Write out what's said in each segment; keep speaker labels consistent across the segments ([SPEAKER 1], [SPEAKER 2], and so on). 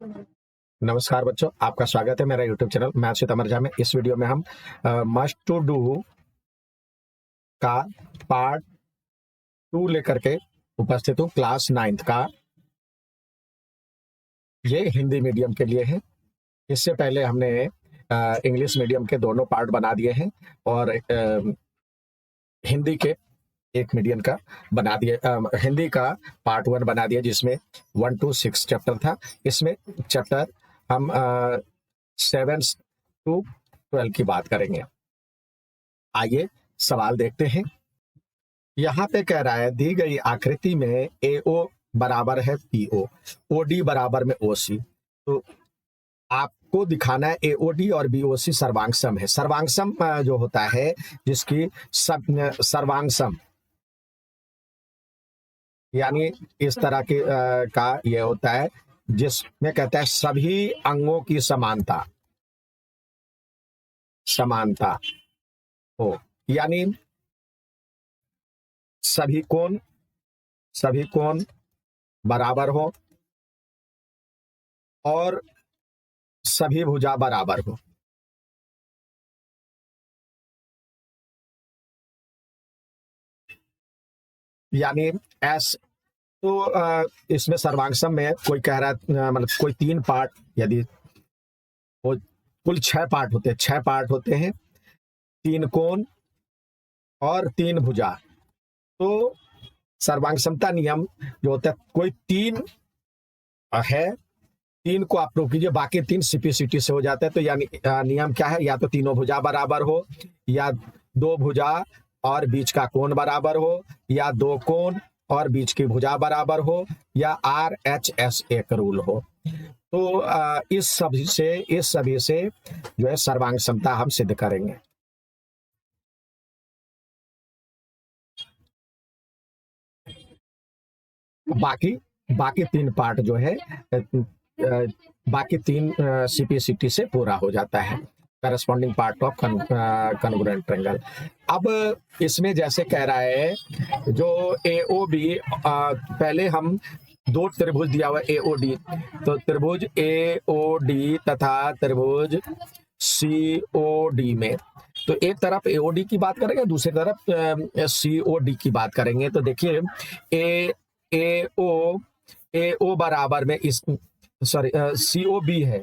[SPEAKER 1] नमस्कार बच्चों, आपका स्वागत है मेरा यूट्यूब चैनल मैथ्स विद अमर झा में। इस वीडियो में हम मस्ट टू डू का पार्ट 2 लेकर के उपस्थित हूँ। क्लास 9th का ये हिंदी मीडियम के लिए है। इससे पहले हमने इंग्लिश मीडियम के दोनों पार्ट बना दिए हैं और हिंदी के एक मीडियम का बना दिए। हिंदी का पार्ट 1 बना दिया जिसमें 1 to 6 चैप्टर था। इसमें चैप्टर हम 7 to 12 की बात करेंगे। आइए सवाल देखते हैं। यहाँ पे कह रहा है दी गई आकृति में AO बराबर है PO, OD बराबर में OC। तो आपको दिखाना है AOD और BOC सर्वांग है। सर्वांग जो होता है जिसकी सर्वांग यानी इस तरह के का ये होता है जिसमें कहता है सभी अंगों की समानता हो, यानी सभी कोण बराबर हो और सभी भुजा बराबर हो। यानी एस तो इसमें सर्वांग में कोई कह रहा है मतलब कोई 3 पार्ट, यदि वो कुल 6 पार्ट होते हैं, 6 पार्ट होते हैं, 3 कोण और 3 भुजा। तो सर्वांग समता नियम जो होता है कोई 3 है, 3 को आप प्रूव कीजिए, बाकी 3 CP/CT से हो जाता है। तो यानी नियम क्या है, या तो तीनों भुजा बराबर हो, या 2 भुजा और बीच का कोण बराबर हो, या 2 कोण और बीच की भुजा बराबर हो, या RHS एक रूल हो। तो इस सभी से जो है सर्वांग समता हम सिद्ध करेंगे। बाकी 3 पार्ट जो है बाकी 3 CP/CT से पूरा हो जाता है, corresponding part of congruent triangle. अब इसमें जैसे कह रहा है जो AOB, पहले हम 2 त्रिभुज दिया हुआ AOD, तो त्रिभुज AOD तथा त्रिभुज COD में, तो एक तरफ AOD की बात करेंगे, दूसरी तरफ COD की बात करेंगे। तो देखिए AO बराबर में इस COB है,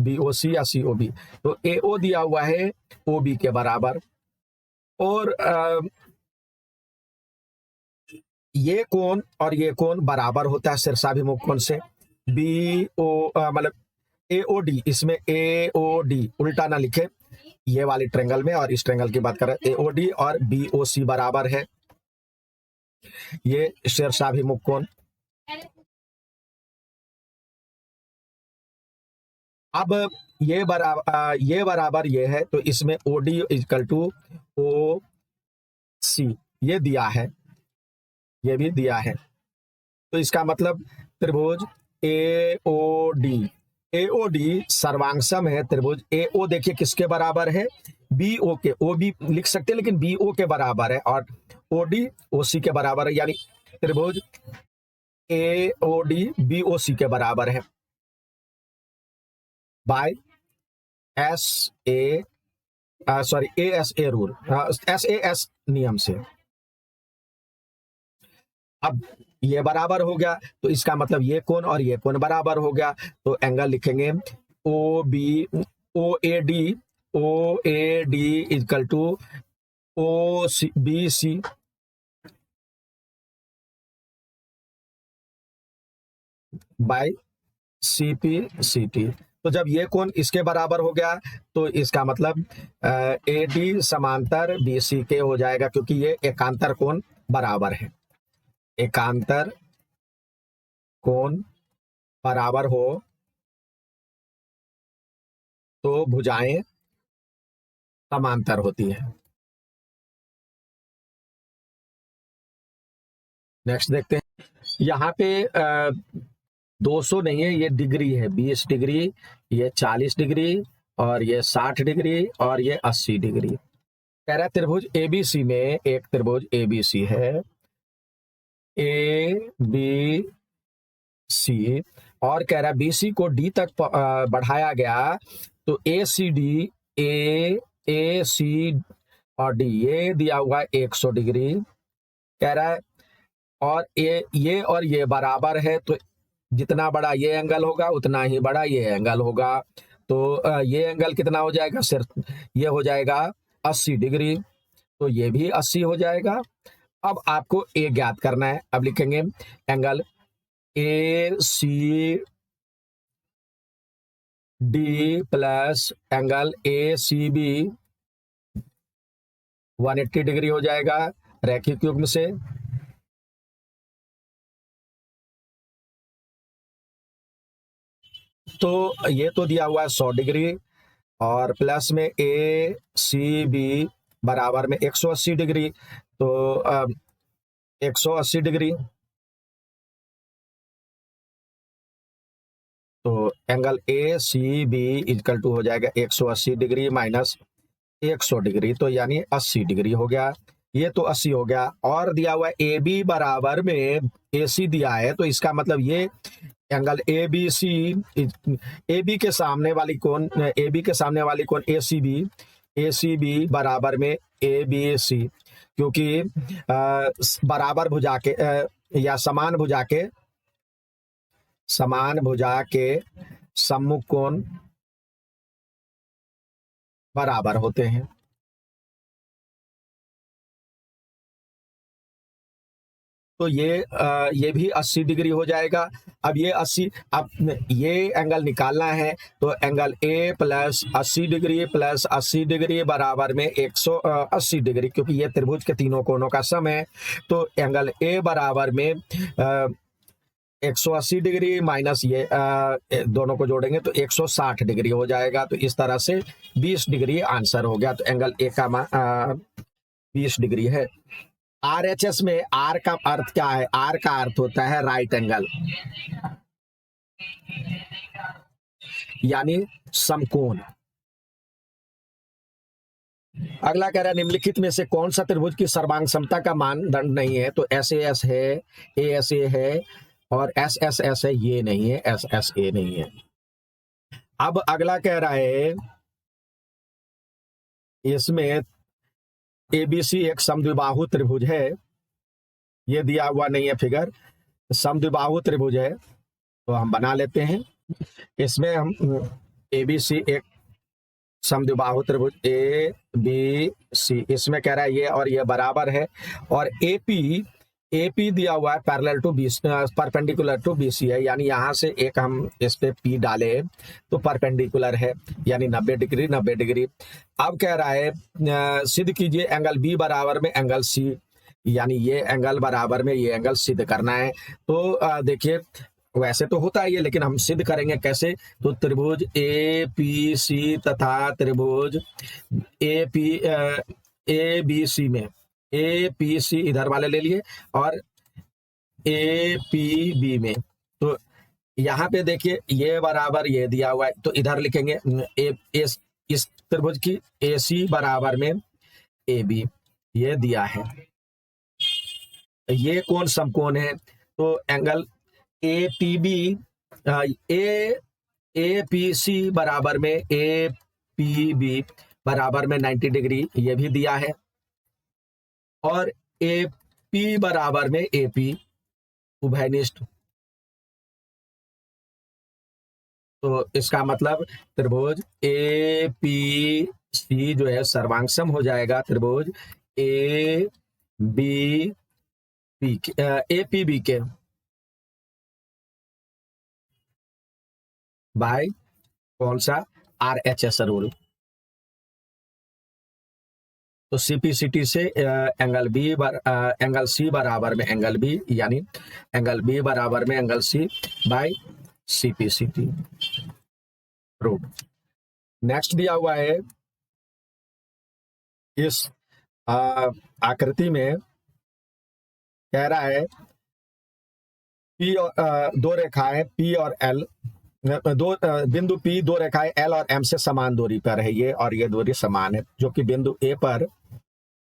[SPEAKER 1] BOC या COB। तो AO दिया हुआ है OB के बराबर, और ये कोण और ये कोण बराबर होता है शीर्षाभिमुख कोण से। BO मतलब AOD, इसमें AOD उल्टा ना लिखे, ये वाली ट्रायंगल में और इस ट्रायंगल की बात कर रहे हैं। AOD और BOC बराबर है, ये शीर्षाभिमुख कोण। अब ये बराबर ये है, तो इसमें OD इक्वल टू OC ये दिया है, ये भी दिया है। तो इसका मतलब त्रिभुज AOD सर्वांग है। त्रिभुज AO देखिए किसके बराबर है, BO के, OB लिख सकते हैं लेकिन BO के बराबर है, और OD OC के बराबर है, यानी त्रिभुज AOD BOC के बराबर है बाय ASA रूल, SAS नियम से। अब ये बराबर हो गया, तो इसका मतलब ये कोण और ये कोण बराबर हो गया। तो एंगल लिखेंगे OAD equal to BC by CP/CT। तो जब ये कोण इसके बराबर हो गया, तो इसका मतलब AD समांतर BC के हो जाएगा, क्योंकि ये एकांतर कोण बराबर है। एकांतर कोण बराबर हो तो भुजाएं समांतर होती है। नेक्स्ट देखते हैं। यहाँ पे 200 नहीं है, ये डिग्री है, 20 डिग्री, ये 40 डिग्री, और ये 60 डिग्री, और ये 80 डिग्री। कह रहा है त्रिभुज ABC में, एक त्रिभुज ABC है, ABC और कह रहा है BC को D तक बढ़ाया गया तो AC और D ये दिया हुआ है 100 डिग्री कह रहा है, और ये और ये बराबर है, तो जितना बड़ा ये एंगल होगा उतना ही बड़ा ये एंगल होगा। तो ये एंगल कितना हो जाएगा, सिर्फ ये हो जाएगा 80 डिग्री, तो ये भी 80 हो जाएगा। अब आपको ए ज्ञात करना है। अब लिखेंगे angle AC D plus angle ACB 180 degree हो जाएगा रैखिक युग्म से। तो ये तो दिया हुआ है 100 डिग्री और प्लस में ACB बराबर में 180 डिग्री, तो 180 डिग्री, तो एंगल ACB इक्वल टू हो जाएगा 180 डिग्री माइनस 100 डिग्री, तो यानी 80 डिग्री हो गया। ये तो 80 हो गया। और दिया हुआ है AB बराबर में AC दिया है, तो इसका मतलब ये एंगल ABC AB के सामने वाली कोण ACB बराबर में ABC, क्योंकि बराबर भुजा के या समान भुजा के सम्मुख कोण बराबर होते हैं। तो ये भी 80 डिग्री हो जाएगा। अब ये एंगल निकालना है, तो angle A plus 80 degree plus 80 degree बराबर में 180 डिग्री, क्योंकि ये त्रिभुज के तीनों कोणों का सम है। तो एंगल A बराबर में 180 डिग्री माइनस ये दोनों को जोड़ेंगे तो 160 डिग्री हो जाएगा। तो इस तरह से 20 डिग्री आंसर हो गया। तो एंगल A का 20 डिग्री है। RHS में R का अर्थ क्या है? R का अर्थ होता है राइट एंगल, यानी समकोण। अगला कह रहा है निम्नलिखित में से कौन सा त्रिभुज की सर्वांग समता का मानदंड नहीं है? तो SAS है, ASA है और SSS है, ये नहीं है, SSA नहीं है। अब अगला कह रहा है इसमें ABC एक समद्विबाहु त्रिभुज है, ये दिया हुआ नहीं है फिगर, समद्विबाहु त्रिभुज है, तो हम बना लेते हैं। इसमें हम ABC एक समद्विबाहु त्रिभुज ABC, इसमें कह रहा है ये और ये बराबर है, और AP दिया हुआ है परपेंडिकुलर टू BC है, यानी यहां से एक हम इस पे P डाले तो परपेंडिकुलर है, यानी 90 डिग्री 90 डिग्री। अब कह रहा है सिद्ध कीजिए एंगल B बराबर में एंगल C, यानी ये एंगल बराबर में ये एंगल सिद्ध करना है। तो देखिए वैसे तो होता है ये, लेकिन हम सिद्ध करेंगे कैसे? तो त्रिभुज APC तथा त्रिभुज ABC में APC इधर वाले ले लिए और APB में, तो यहाँ पे देखिए ये बराबर ये दिया हुआ है, तो इधर लिखेंगे इस त्रिभुज की AC बराबर में AB, ये दिया है। ये कौन समकोण है? तो एंगल APC बराबर में APB बराबर में 90 डिग्री, ये भी दिया है, और AP बराबर में AP उभयनिष्ठ। तो इसका मतलब त्रिभुज APC जो है सर्वांगसम हो जाएगा त्रिभुज APB के बाय कौन सा? RHS rule. तो CPCT से एंगल C बराबर में एंगल B, यानी एंगल B बराबर में angle C by CPCT rule. Next दिया हुआ है इस आकृति में, कह रहा है P और दो रेखाएं P और L, बिंदु P दो रेखाएं L और M से समान दूरी पर है, ये और ये दूरी समान है, जो कि बिंदु A पर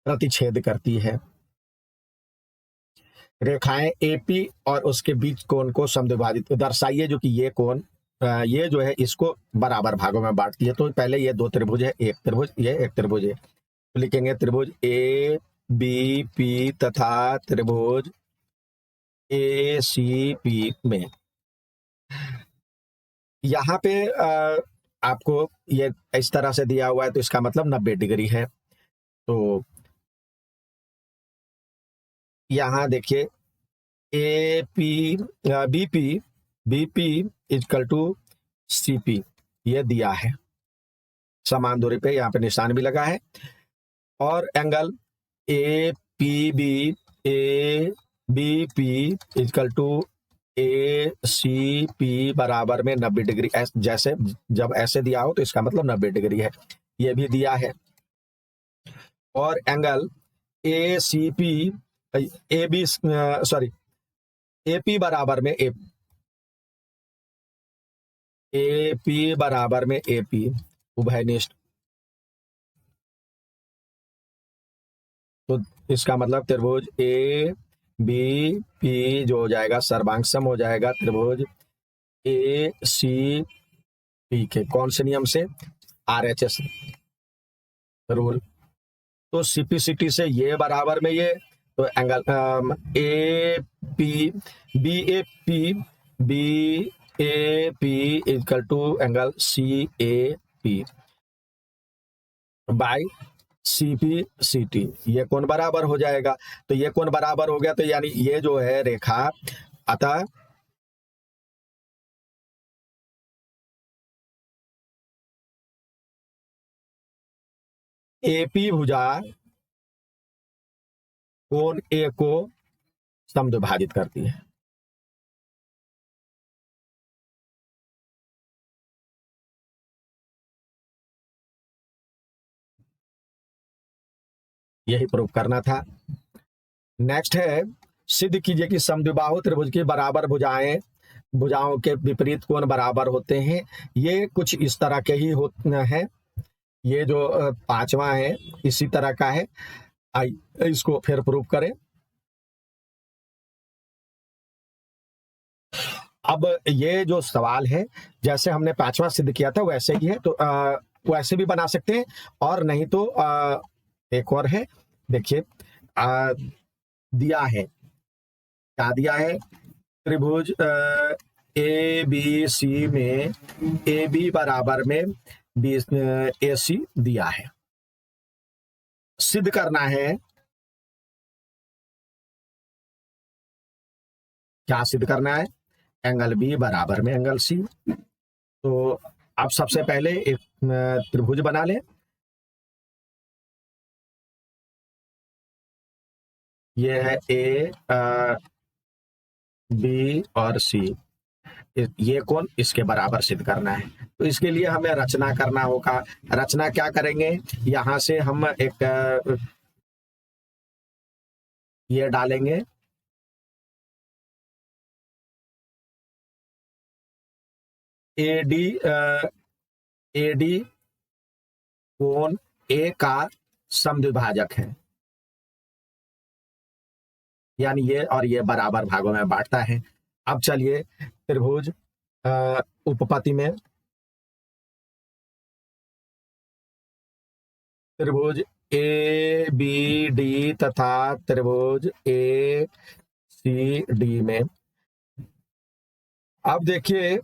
[SPEAKER 1] प्रतिच्छेद करती है। रेखाएं एपी और उसके बीच कोण को समद्विभाजित दर्शाइए, जो कि ये कोण ये जो है इसको बराबर भागों में बांटती है। तो पहले ये दो त्रिभुज है, एक त्रिभुज, ये एक त्रिभुज है, तो लिखेंगे त्रिभुज ए बी पी तथा त्रिभुज ए सी पी में। यहाँ पे आपको ये इस तरह से दिया हुआ है, तो इसका मतलब 90 डिग्री है। तो यहाँ देखिए A P B P equal to C P ये दिया है, समान दूरी पे, यहाँ पे निशान भी लगा है। और angle A B P equal to A C P बराबर में 90 डिग्री। जैसे जब ऐसे दिया हो तो इसका मतलब 90 डिग्री है, ये भी दिया है। और angle A C P A B sorry A P बराबर में ए पी बराबर में ए पी उभयनिष्ठ। तो इसका मतलब त्रिभुज ए बी पी जो हो जाएगा सर्वांग हो जाएगा त्रिभुज ए सी पी के। कौन से नियम से? RHS rule. तो सीपीसीटी से ये बराबर में ये, तो angle A P B A P equal to angle C A P by C P C T, ये कोण बराबर हो जाएगा। तो ये कोण बराबर हो गया, तो यानी ये जो है रेखा, अतः एपी भुजा कोण ए को समद्विभाजित करती है। यही प्रूव करना था। नेक्स्ट है, सिद्ध कीजिए कि समद्विबाहु त्रिभुज की बराबर भुजाओं के विपरीत कोण बराबर होते हैं। ये कुछ इस तरह के ही हैं। ये जो पांचवा है इसी तरह का है। इसको फिर प्रूव करें। अब ये जो सवाल है, जैसे हमने पांचवा सिद्ध किया था वैसे ही है, तो वैसे भी बना सकते हैं, और नहीं तो एक और है, देखिए दिया है, क्या दिया है? त्रिभुज ए बी सी में ए बी बराबर में बी ए सी दिया है। सिद्ध करना है, क्या सिद्ध करना है? एंगल बी बराबर में एंगल सी। तो अब सबसे पहले एक त्रिभुज बना ले। ये है ए बी और सी, ये कोण इसके बराबर सिद्ध करना है। तो इसके लिए हमें रचना करना होगा। रचना क्या करेंगे? यहां से हम एक ये डालेंगे, एडी एडी कोण ए का समद्विभाजक है, यानी ये और ये बराबर भागों में बांटता है। अब चलिए त्रिभुज उपपत्ति में, त्रिभुज ए बी डी तथा त्रिभुज ए सी डी में। अब देखिए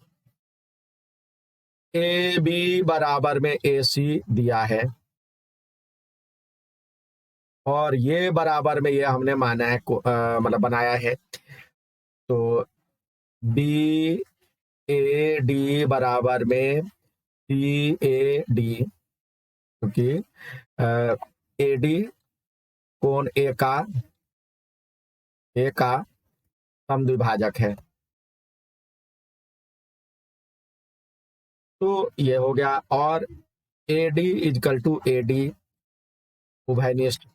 [SPEAKER 1] ए बी बराबर में ए सी दिया है, और ये बराबर में ये हमने माना है, मतलब बनाया है। तो बी ए डी बराबर में सी ए डी, क्योंकि ए डी कोण ए का समद्विभाजक है। तो ये हो गया, और A D equal to A D उभयनिष्ठ।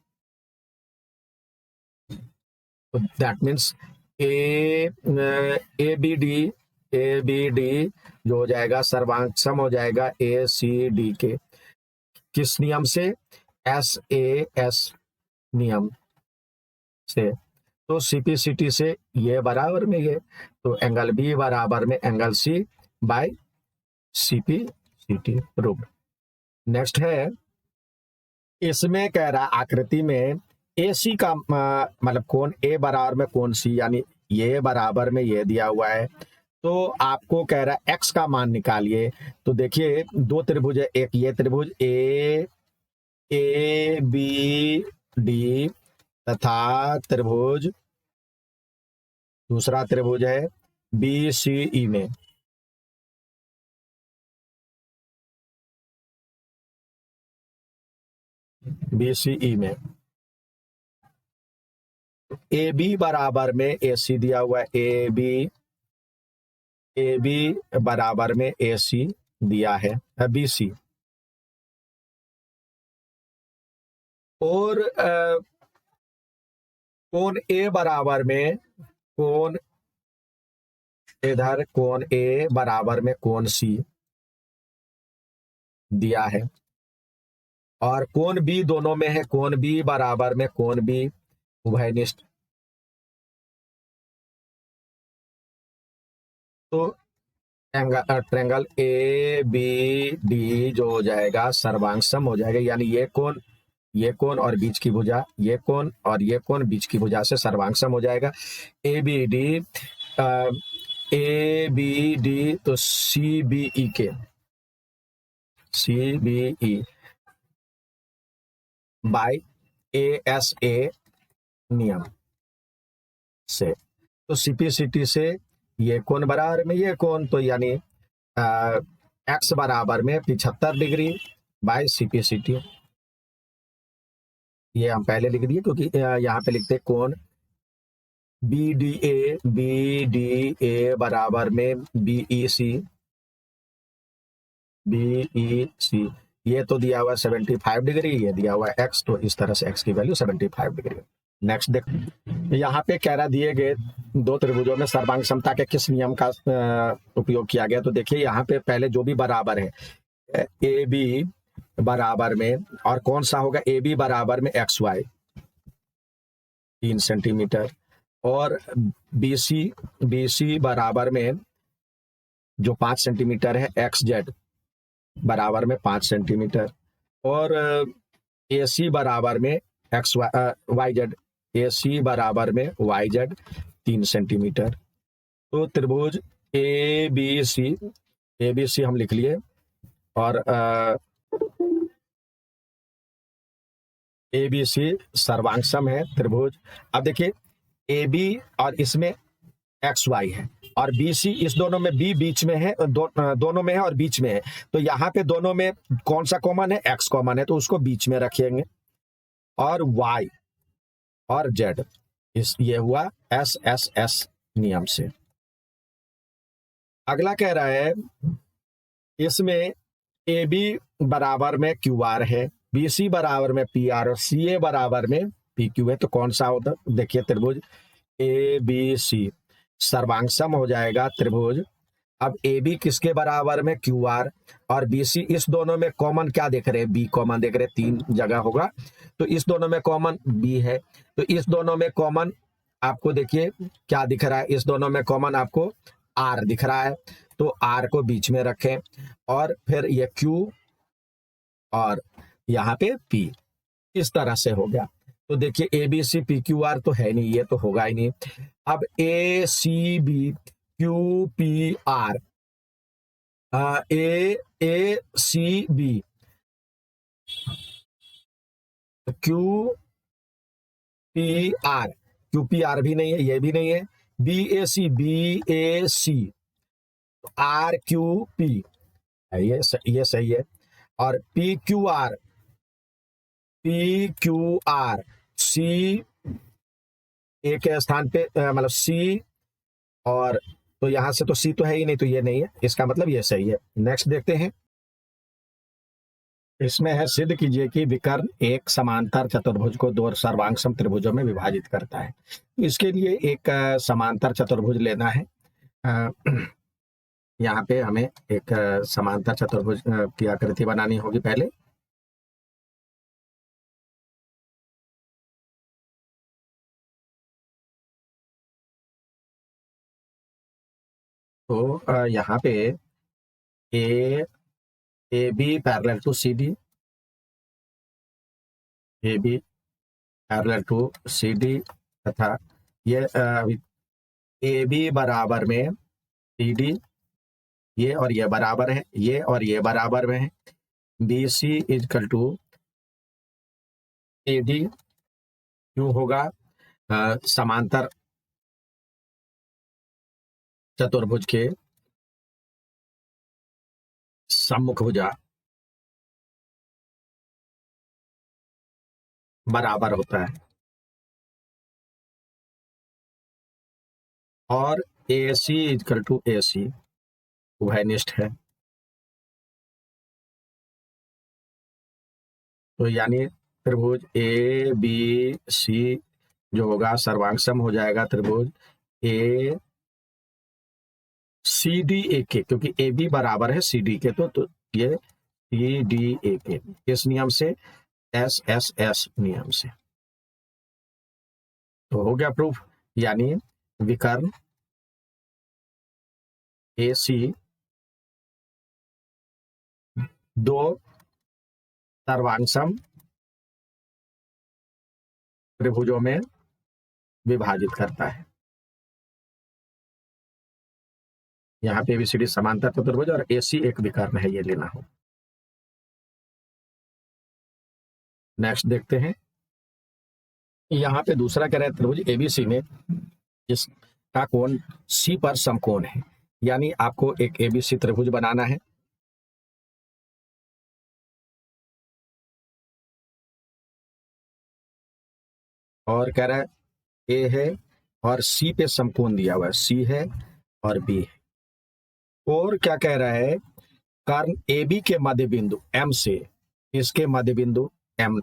[SPEAKER 1] तो that means A B D जो हो जाएगा सर्वांग हो जाएगा ए सी डी के। किस नियम से? एस ए एस नियम से। तो CPCT से ये बराबर में ये, तो एंगल बी बराबर में angle C by CPCT proved. Next है, इसमें कह रहा आकृति में AC का मतलब कोण A बराबर में कोण C, यानी ये बराबर में ये दिया हुआ है, तो आपको कह रहा है x का मान निकालिए। तो देखिए दो त्रिभुज है, एक ये त्रिभुज ABD तथा त्रिभुज दूसरा त्रिभुज है BCE में। BCE में AB बराबर में AC दिया हुआ है, AB बराबर में AC दिया है BC, और कोण A बराबर में कोण, इधर कोण A बराबर में कोण C दिया है, और कोण B दोनों में है, कोण B बराबर में कोण B उभयनिष्ठ। तो ट्रेंगल ABD जो हो जाएगा सर्वांगसम हो जाएगा, यानी ये कोण और बीच की भुजा, ये कोण और ये कोण बीच की भुजा से सर्वांगसम हो जाएगा। ABD तो CBE बाय ASA नियम से, तो CPCT से ये कोण बराबर में ये कोण, तो यानी x बराबर में 75 डिग्री बाय CPCT। ये हम पहले लिख दिए क्योंकि यहाँ पे लिखते कोण BDA बराबर में BEC, ये तो दिया हुआ है 75 डिग्री, ये दिया हुआ है x, तो इस तरह से x की वैल्यू 75 डिग्री। नेक्स्ट देख, यहाँ पे कह रहा दिए गए दो त्रिभुजों में सर्वांग समता के किस नियम का उपयोग किया गया। तो देखिए यहाँ पे पहले जो भी बराबर है AB बराबर में, और कौन सा होगा AB बराबर में XY 3 सेंटीमीटर, और BC बराबर में जो 5 सेंटीमीटर है XZ बराबर में 5 सेंटीमीटर, और AC बराबर में YZ, AC बराबर में YZ 3 सेंटीमीटर। तो त्रिभुज ABC हम लिख लिए, और ABC सर्वांगसम है त्रिभुज। अब देखिए AB और इसमें XY है, और BC इस दोनों में B बीच में है, दोनों में है और बीच में है, तो यहाँ पे दोनों में कौन सा कॉमन है, X कॉमन है, तो उसको बीच में रखेंगे, और Y और Z ये हुआ SSS नियम से। अगला कह रहा है इसमें AB बराबर में QR है, BC बराबर में PR और CA बराबर में PQ है, तो कौन सा होता, देखिए त्रिभुज ABC सर्वांगसम हो जाएगा त्रिभुज। अब AB किसके बराबर में QR, और BC इस दोनों में कॉमन क्या देख रहे हैं, B कॉमन देख रहे हैं, 3 जगह होगा, तो इस दोनों में कॉमन B है, तो इस दोनों में कॉमन आपको देखिए क्या दिख रहा है, इस दोनों में कॉमन आपको R दिख रहा है, तो R को बीच में रखें, और फिर ये Q और यहाँ पे P, इस तरह से हो गया। तो देखिए ABC PQR तो है नहीं, ये तो होगा ही नहीं। अब ACB QPR, ACB QPR भी नहीं है, ये भी नहीं है। BAC RQP ये सही है, और PQR C A के स्थान पे मतलब C, और तो यहां से तो C तो है ही नहीं, तो ये नहीं है, इसका मतलब ये सही है। नेक्स्ट देखते हैं, इसमें है सिद्ध कीजिए कि विकर्ण एक समांतर चतुर्भुज को 2 सर्वांगसम त्रिभुजों में विभाजित करता है। इसके लिए एक समांतर चतुर्भुज लेना है। यहाँ पे हमें एक समांतर चतुर्भुज की आकृति बनानी होगी पहले। यहाँ पे A B parallel to C D, A B parallel to C D, तथा ये ए बी बराबर में सी डी, ये और ये बराबर है, ये और ये बराबर में है। B C equal to A D क्यों होगा? समांतर चतुर्भुज के सम्मुख भुजा बराबर होता है, और ए सी इजकल टू ए सी उभयनिष्ठ है। तो यानी त्रिभुज ए बी सी जो होगा सर्वांग हो जाएगा त्रिभुज ए सी डी ए के, क्योंकि ए बी बराबर है सी डी के, तो ये सी डी ए के इस नियम से, एस एस एस नियम से। तो हो गया प्रूफ, यानी विकर्ण ए सी दो सर्वांग त्रिभुजों में विभाजित करता है। यहाँ पे एबीसीडी समांतर चतुर्भुज और एसी एक विकर्ण है, ये लेना हो। नेक्स्ट देखते हैं, यहाँ पे दूसरा कह रहा है त्रिभुज एबीसी में जिसका कोण सी पर समकोण है, यानी आपको एक एबीसी त्रिभुज बनाना है। और कह रहा है ए है और सी पे समकोण दिया हुआ है, सी है और बी है। और क्या कह रहा है, कर्ण ए बी के मध्य बिंदु एम से, इसके मध्य बिंदु एम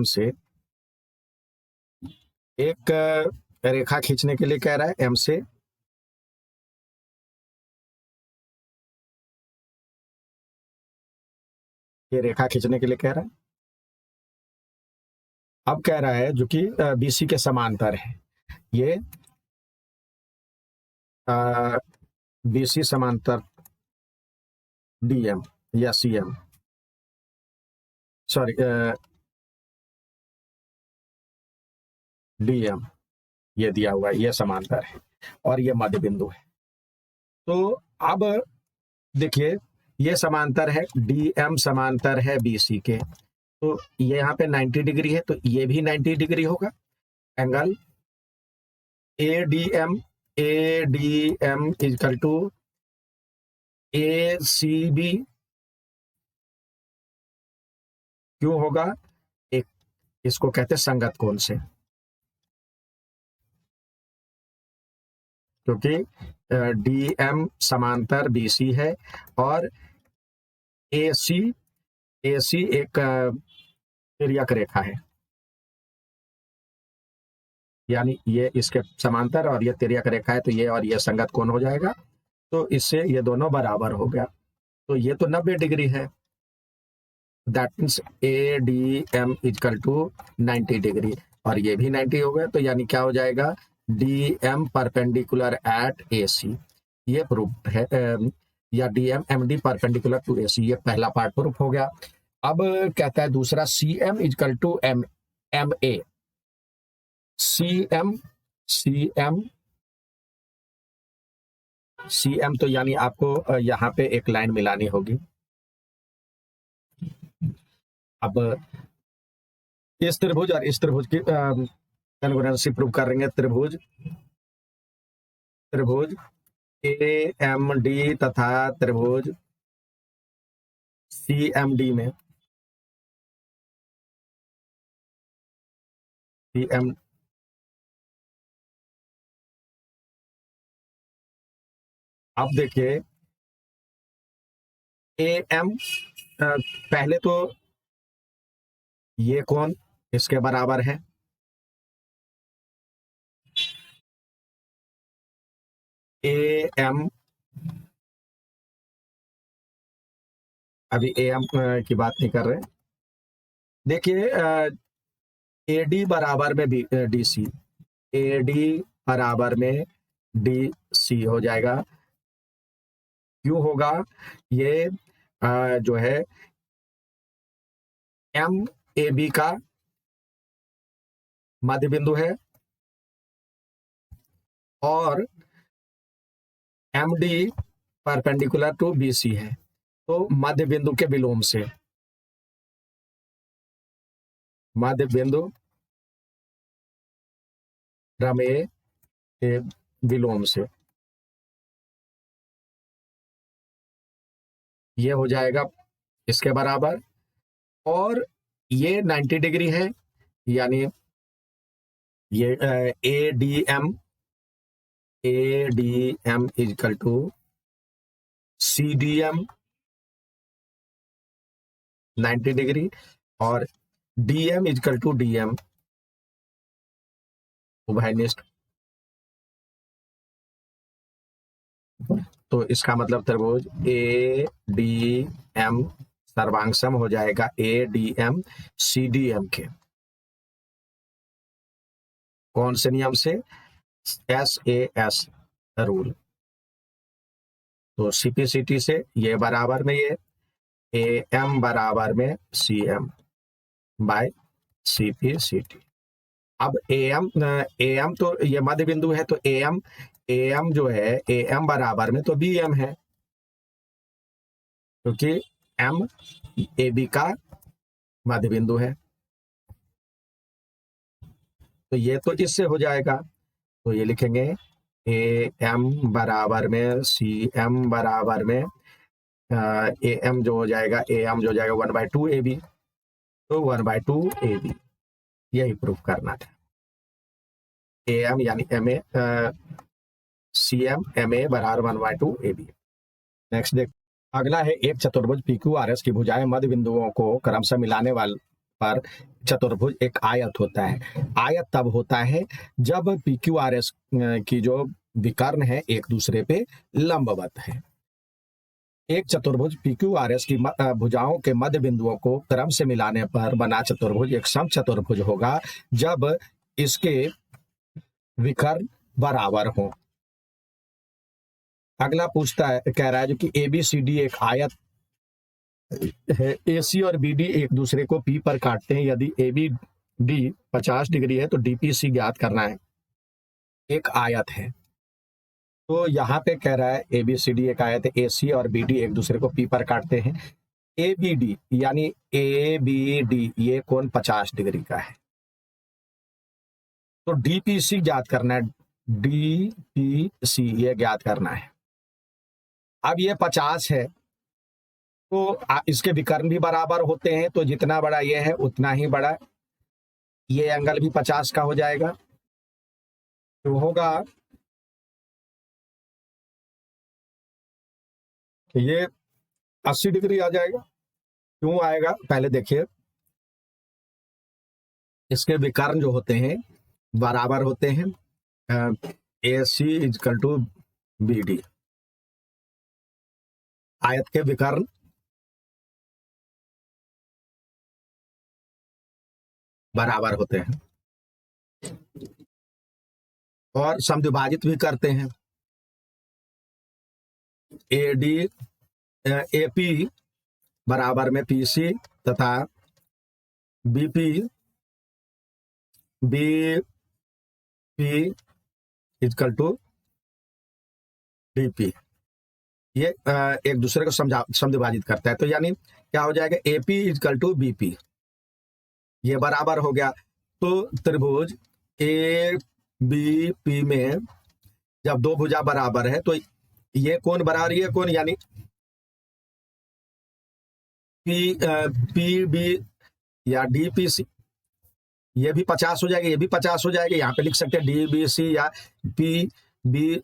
[SPEAKER 1] से एक रेखा खींचने के लिए कह रहा है, एम से ये रेखा खींचने के लिए कह रहा है। अब कह रहा है जो कि बीसी के समांतर है, ये बीसी समांतर डीएम या सीएम, सॉरी डीएम ये दिया हुआ है, ये समांतर है और ये मध्य बिंदु है। तो अब देखिए ये समांतर है, डीएम समांतर है बीसी के, तो ये यहाँ पे 90 डिग्री है, तो ये भी 90 डिग्री होगा। Angle ADM equal to ACB क्यों होगा? एक इसको कहते हैं संगत कोण से, क्योंकि डीएम समांतर बीसी है और एसी एक तिर्यक रेखा है, यानी ये इसके समांतर और ये तिर्यक रेखा है, तो ये और ये संगत कोण हो जाएगा, तो इससे ये दोनों बराबर हो गया। तो ये तो 90 डिग्री है, that means A D M equal to 90 degree, और ये भी 90 हो गया, तो यानी क्या हो जाएगा, D M perpendicular at A C, ये प्रूफ है, या D M M D perpendicular to A C, ये पहला पार्ट प्रूफ हो गया। अब कहता है दूसरा, C M equal to M A, C M तो यानी आपको यहाँ पे एक लाइन मिलानी होगी। अब इस त्रिभुज और इस त्रिभुज की कॉन्ग्रुएंसी प्रूव करेंगे। त्रिभुज ए एम डी तथा त्रिभुज सी एम डी में सी एम अब देखिए ए एम पहले तो ये कोण इसके बराबर है, ए एम, अभी ए एम की बात नहीं कर रहे। देखिए ए डी बराबर में डी सी, ए डी बराबर में डी सी हो जाएगा। क्यों होगा? ये जो है एम ए बी का मध्य बिंदु है और M D perpendicular to B C है, तो मध्य बिंदु के विलोम से, मध्य बिंदु प्रमेय के विलोम से ये हो जाएगा इसके बराबर। और ये 90 डिग्री है, यानी ये A D M equal to C D M 90 degree और D M equal to D M उभयनिष्ठ। तो इसका मतलब त्रिभुज ए डी एम सर्वांग सम हो जाएगा A D M C D M के। कौन से नियम से? S A S rule. तो सीपीसीटी से ये बराबर में ये ए एम बराबर में सी एम बाय सीपीसीटी। अब ए एम तो ये मध्य बिंदु है, तो ए एम जो है ए एम बराबर में तो बी एम है, क्योंकि एम ए बी का मध्य बिंदु है। तो ये तो इससे हो जाएगा, तो ये लिखेंगे ए एम बराबर में सी एम बराबर में ए एम जो हो जाएगा, ए एम जो हो जाएगा 1/2 ए बी, तो 1/2 ए बी, यही प्रूफ करना था। ए एम यानी M A C M A बराबर 1/2 ए बी। नेक्स्ट देख, अगला है एक चतुर्भुज पी क्यू आर एस की भुजाएं मध्य बिंदुओं को क्रमशः मिलाने वाले पर चतुर्भुज एक आयत होता है। आयत तब होता है जब पी क्यू आर एस की जो विकर्ण है एक दूसरे पे लंबवत है। एक चतुर्भुज पी क्यू आर एस की भुजाओं के मध्य बिंदुओं को क्रम से मिलाने पर बना चतुर्भुज एक सम चतुर्भुज होगा जब इसके विकर्ण बराबर हो। अगला पूछता है, कह रहा है जो कि ए बी सी डी एक आयत है, ए सी और बी डी एक दूसरे को पी पर काटते हैं। यदि ए बी डी 50 डिग्री है तो डी पी सी ज्ञात करना है। एक आयत है, तो यहाँ पे कह रहा है ए बी सी डी एक आयत है, ए सी और बी डी एक दूसरे को पी पर काटते हैं। ए बी डी यानी ए बी डी ये कोण 50 डिग्री का है, तो डी पी सी ज्ञात करना है। डी पी सी ये ज्ञात करना है। अब ये 50 है, तो इसके विकर्ण भी बराबर होते हैं, तो जितना बड़ा ये है उतना ही बड़ा ये एंगल भी 50 का हो जाएगा। तो होगा ये 80 डिग्री आ जाएगा। क्यों आएगा पहले देखिए, इसके विकर्ण जो होते हैं बराबर होते हैं। ए सी इजकल टू बी डी, आयत के विकर्ण बराबर होते हैं और समद्विभाजित भी करते हैं। ए डी ए पी बराबर में पी सी तथा B P equal to D P, ये एक दूसरे को समद्विभाजित करता है। तो यानी क्या हो जाएगा, A P equal to B P, ये बराबर हो गया। तो त्रिभुज ए बी पी में जब दो भुजा बराबर है तो ये कोण बराबर ये कोण, यानी पी बी या डी पी सी ये भी 50 हो जाएगा, ये भी 50 हो जाएगा। यहाँ पे लिख सकते हैं डी बी सी या P B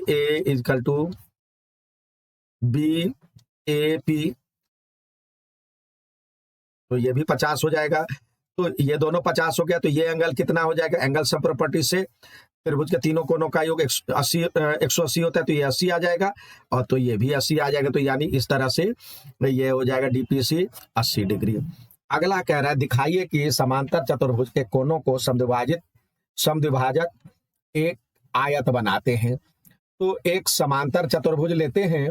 [SPEAKER 1] A equal to B A P, तो ये भी 50 हो जाएगा। तो ये दोनों 50 हो गया, तो ये एंगल कितना हो जाएगा, एंगल सम प्रॉपर्टी से त्रिभुज के तीनों कोणों का योग 180 होता है, तो ये 80 आ जाएगा और तो ये भी 80 आ जाएगा। तो यानी इस तरह से ये हो जाएगा डीपीसी 80 डिग्री। अगला कह रहा है, दिखाइए कि समांतर चतुर्भुज के कोणों को समद्विभाजित समद्विभाजक एक आयत बनाते हैं। तो एक समांतर चतुर्भुज लेते हैं,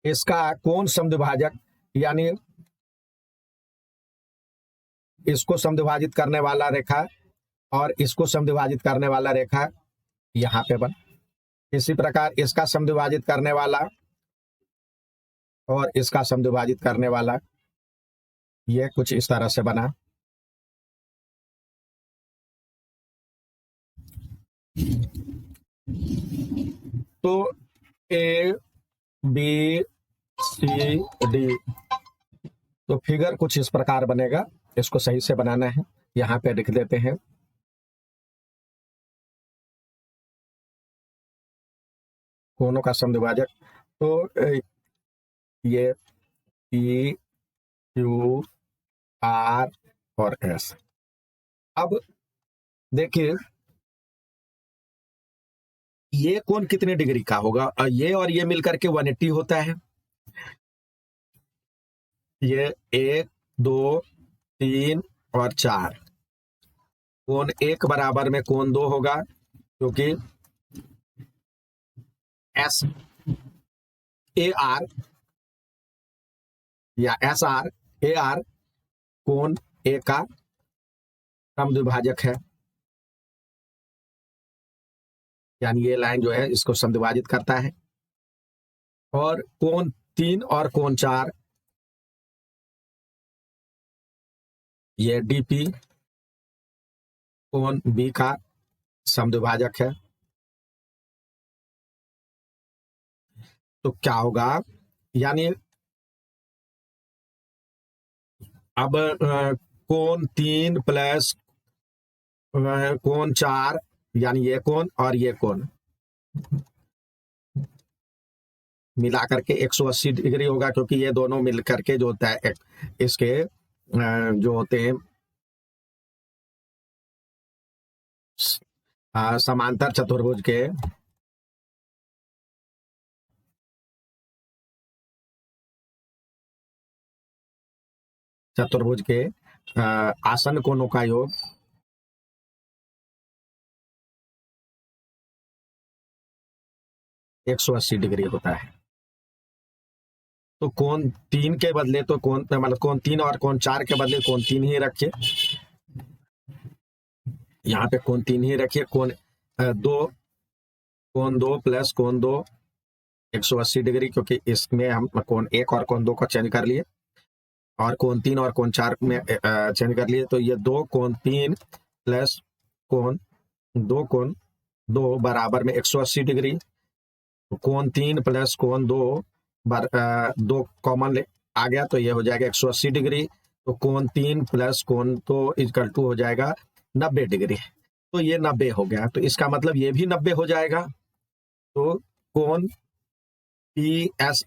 [SPEAKER 1] इसका कोण समद्विभाजक यानी इसको समद्विभाजित करने वाला रेखा और इसको समद्विभाजित करने वाला रेखा यहाँ पे बन, इसी प्रकार इसका समद्विभाजित करने वाला और इसका समद्विभाजित करने वाला, ये कुछ इस तरह से बना। तो ए बी सी डी, तो फिगर कुछ इस प्रकार बनेगा। इसको सही से बनाना है, यहाँ पे लिख देते हैं। कोनों का समद्विभाजक, तो ये पी क्यू आर और एस। अब देखिए ये कोण कितने डिग्री का होगा, ये और ये मिलकर के 180 होता है। ये 1 2 3 और 4, कोण 1 बराबर में कोण 2 होगा, क्योंकि एस ए आर या एस आर ए आर कोण ए का समद्विभाजक है, यानी ये लाइन जो है इसको समद्विभाजित करता है। और कोण 3 और कोण 4, ये डीपी कोण बी का समद्विभाजक है। तो क्या होगा, यानी अब कोण 3 प्लस कोण 4, यानी ये कोण और ये कोण मिला करके 180 डिग्री होगा, क्योंकि ये दोनों मिल करके जो होता है इसके जो होते हैं समांतर चतुर्भुज के आसन कोणों का योग एक 180 डिग्री होता है। तो कोण 3 के बदले तो कोण मतलब कोण 3 और कोण 4 के बदले कोण 3 ही रखिए, यहाँ पे कोण 3 ही रखिए। कोण 2 प्लस कोण 2 180 डिग्री, क्योंकि इसमें हम कोण 1 और कोण 2 को चेंज कर लिए और कोण 3 और कोण 4 में चेंज कर लिए। तो ये 2 कोण 3 प्लस कोण 2 बराबर में 180 डिग्री। कोण 3 प्लस कोण 2 कॉमन आ गया, तो ये हो जाएगा 180 डिग्री। तो कोण 3 प्लस कोण 2 इक्वल टू हो जाएगा 90 डिग्री। तो ये 90 हो गया, तो इसका मतलब ये भी 90 हो जाएगा। तो कोण P S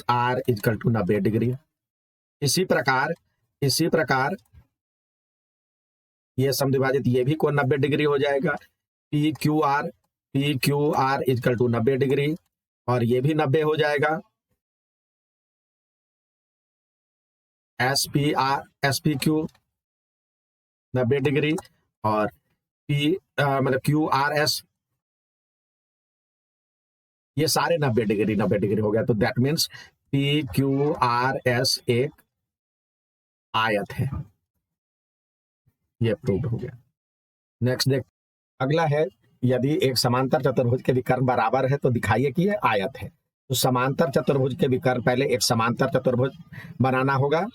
[SPEAKER 1] R equal to 90 degree. इसी प्रकार ये समद्विभाजित ये भी कोण 90 डिग्री हो जाएगा। P Q R equal to 90 degree, और ये भी 90 हो जाएगा। एस पी क्यू 90 डिग्री, और पी मतलब क्यू आर एस, ये सारे 90 डिग्री हो गया। तो that means P Q R S एक आयत है, ये प्रूव हो गया। नेक्स्ट देख, अगला है, यदि एक समांतर चतुर्भुज के विकर्ण बराबर है तो दिखाइए कि यह आयत है। तो समांतर चतुर्भुज के विकर्ण, पहले एक समांतर चतुर्भुज बनाना होगा।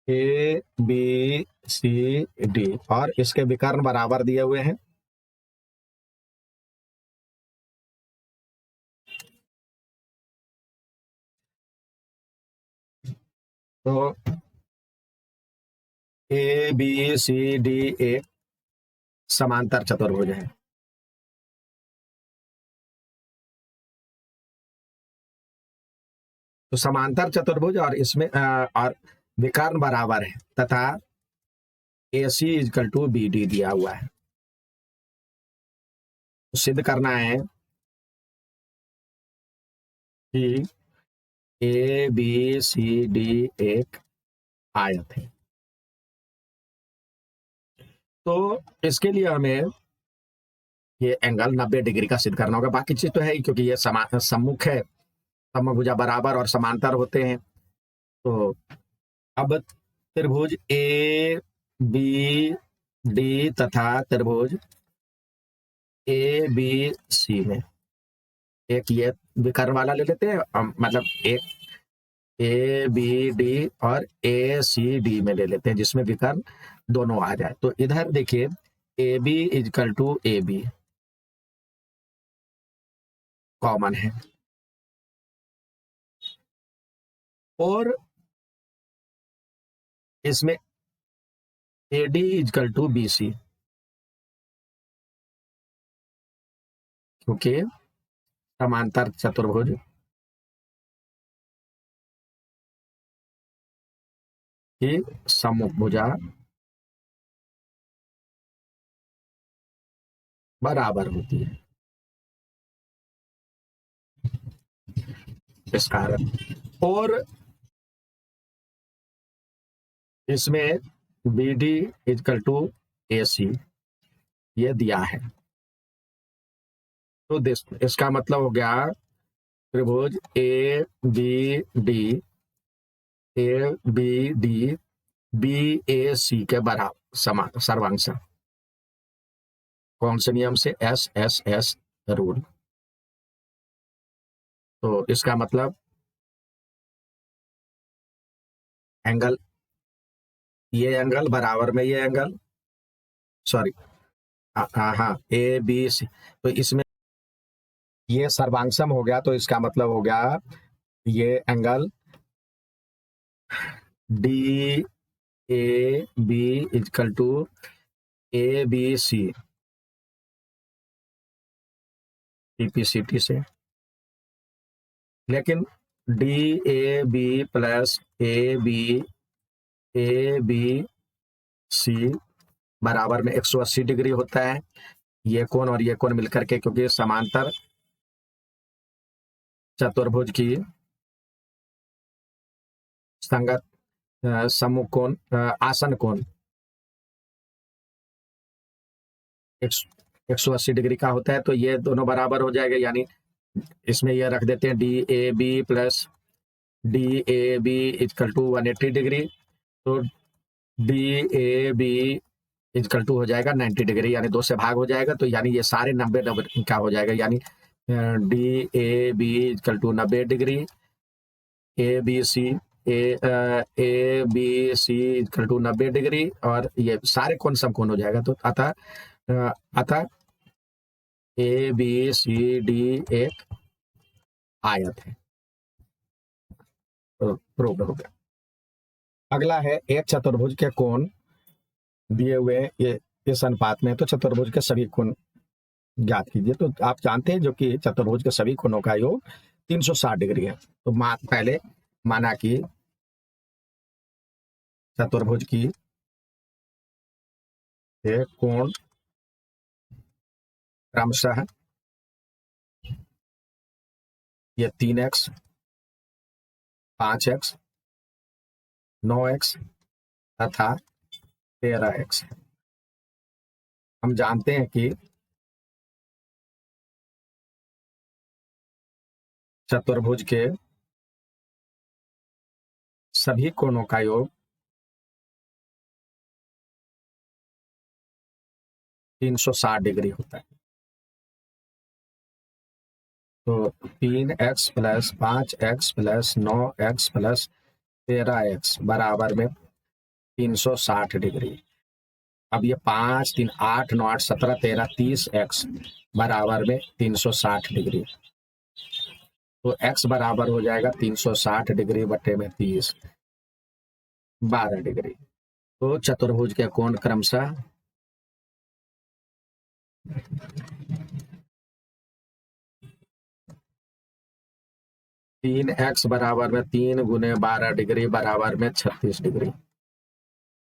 [SPEAKER 1] ए बी सी डी, और इसके विकर्ण बराबर दिए हुए हैं। तो ए बी सी डी एक समांतर चतुर्भुज है। तो समांतर चतुर्भुज और इसमें और विकर्ण बराबर है, तथा AC इजकल टू BD दिया हुआ है। तो सिद्ध करना है कि ABCD एक आयत है। तो इसके लिए हमें ये एंगल 90 डिग्री का सिद्ध करना होगा। बाकी चीज तो है ही, क्योंकि ये सम्मुख है, समभुजा बराबर और समांतर होते हैं। तो अब त्रिभुज ABD तथा त्रिभुज ABC में एक ये विकर्ण वाला ले लेते हैं, मतलब एक ABD और ACD में ले लेते हैं जिसमें विकर्ण दोनों आ जाए। तो इधर देखिए AB equal to AB common है, और इसमें AD इजकल टू BC, क्योंकि समांतर चतुर्भुज की सम्मुख भुजा बराबर होती है, इस कारण। और इसमें BD इजकल टू AC ये दिया है। तो इसका मतलब हो गया त्रिभुज ABD BAC के बराबर समान सर्वांश। कौन से नियम से? SSS rule. तो इसका मतलब एंगल, ये एंगल बराबर में ये एंगल, सॉरी, हाँ ABC, तो इसमें ये सर्वांशम हो गया। तो इसका मतलब हो गया ये angle DAB equal to ABC TPCT से, लेकिन DAB प्लस ABC बराबर में 180 डिग्री होता है, ये कोण और ये कोण मिलकर के, क्योंकि समांतर चतुर्भुज की संगत सम्मुख कोण आसन कोण 180 डिग्री का होता है। तो ये दोनों बराबर हो जाएगा, यानी इसमें ये रख देते हैं DAB plus DAB equal to 180 degree. तो DAB इजकल टू हो जाएगा 90 डिग्री, यानी 2 से भाग हो जाएगा। तो यानी ये सारे 90 का हो जाएगा, यानी DAB equal to 90 degree, ABC ABC equal to 90 degree, और ये सारे कोण समकोण हो जाएगा। तो अतः ABCD एक आयत है। तो प्रूव हो गया। अगला है एक चतुर्भुज के कोण दिए हुए ये इस अनुपात में, तो चतुर्भुज के सभी कोण ज्ञात कीजिए। तो आप जानते हैं जो कि चतुर्भुज के सभी कोणों का योग 360 डिग्री है। तो पहले माना कि चतुर्भुज की कोण क्रमशः ये 3x 5x 9x तथा 13x। हम जानते हैं कि चतुर्भुज के सभी कोणों का योग 360 डिग्री होता है। तो 3x plus 5x plus 9x plus 13x बराबर में 360 डिग्री। अब ये 5 3 8 9 8 17 13 30x बराबर में 360 डिग्री। तो x बराबर हो जाएगा 360 डिग्री बटे में 30, 12 डिग्री। तो चतुर्भुज के कोण क्रमशः 3x बराबर में 3 गुने 12 डिग्री बराबर में 36 डिग्री।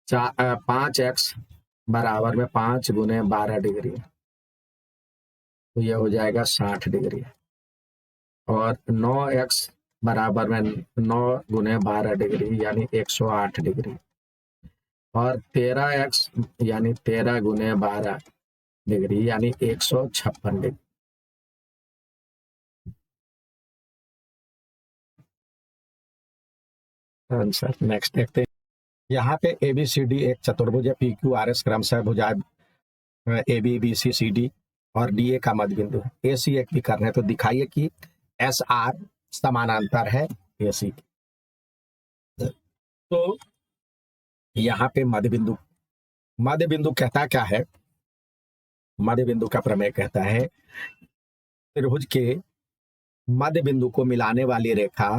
[SPEAKER 1] 5x बराबर में 5 गुने 12 डिग्री, तो ये हो जाएगा 60 डिग्री। और 9x बराबर में 9 गुने 12 डिग्री यानी 108 डिग्री। और 13x यानी 13 गुने 12 डिग्री यानी 156 डिग्री। आंसर नेक्स्ट देखते हैं। यहाँ पे ABCD एक चतुर्भुज है, PQRS क्रमशः भुजा ABBCCD और DA का मध्य बिंदु है। AC एक भी करना है तो दिखाइए कि SR समानांतर है AC की। तो यहाँ पे मध्य बिंदु कहता क्या है? मध्य बिंदु का प्रमेय कहता है त्रिभुज के मध्य बिंदु को मिलाने वाली रेखा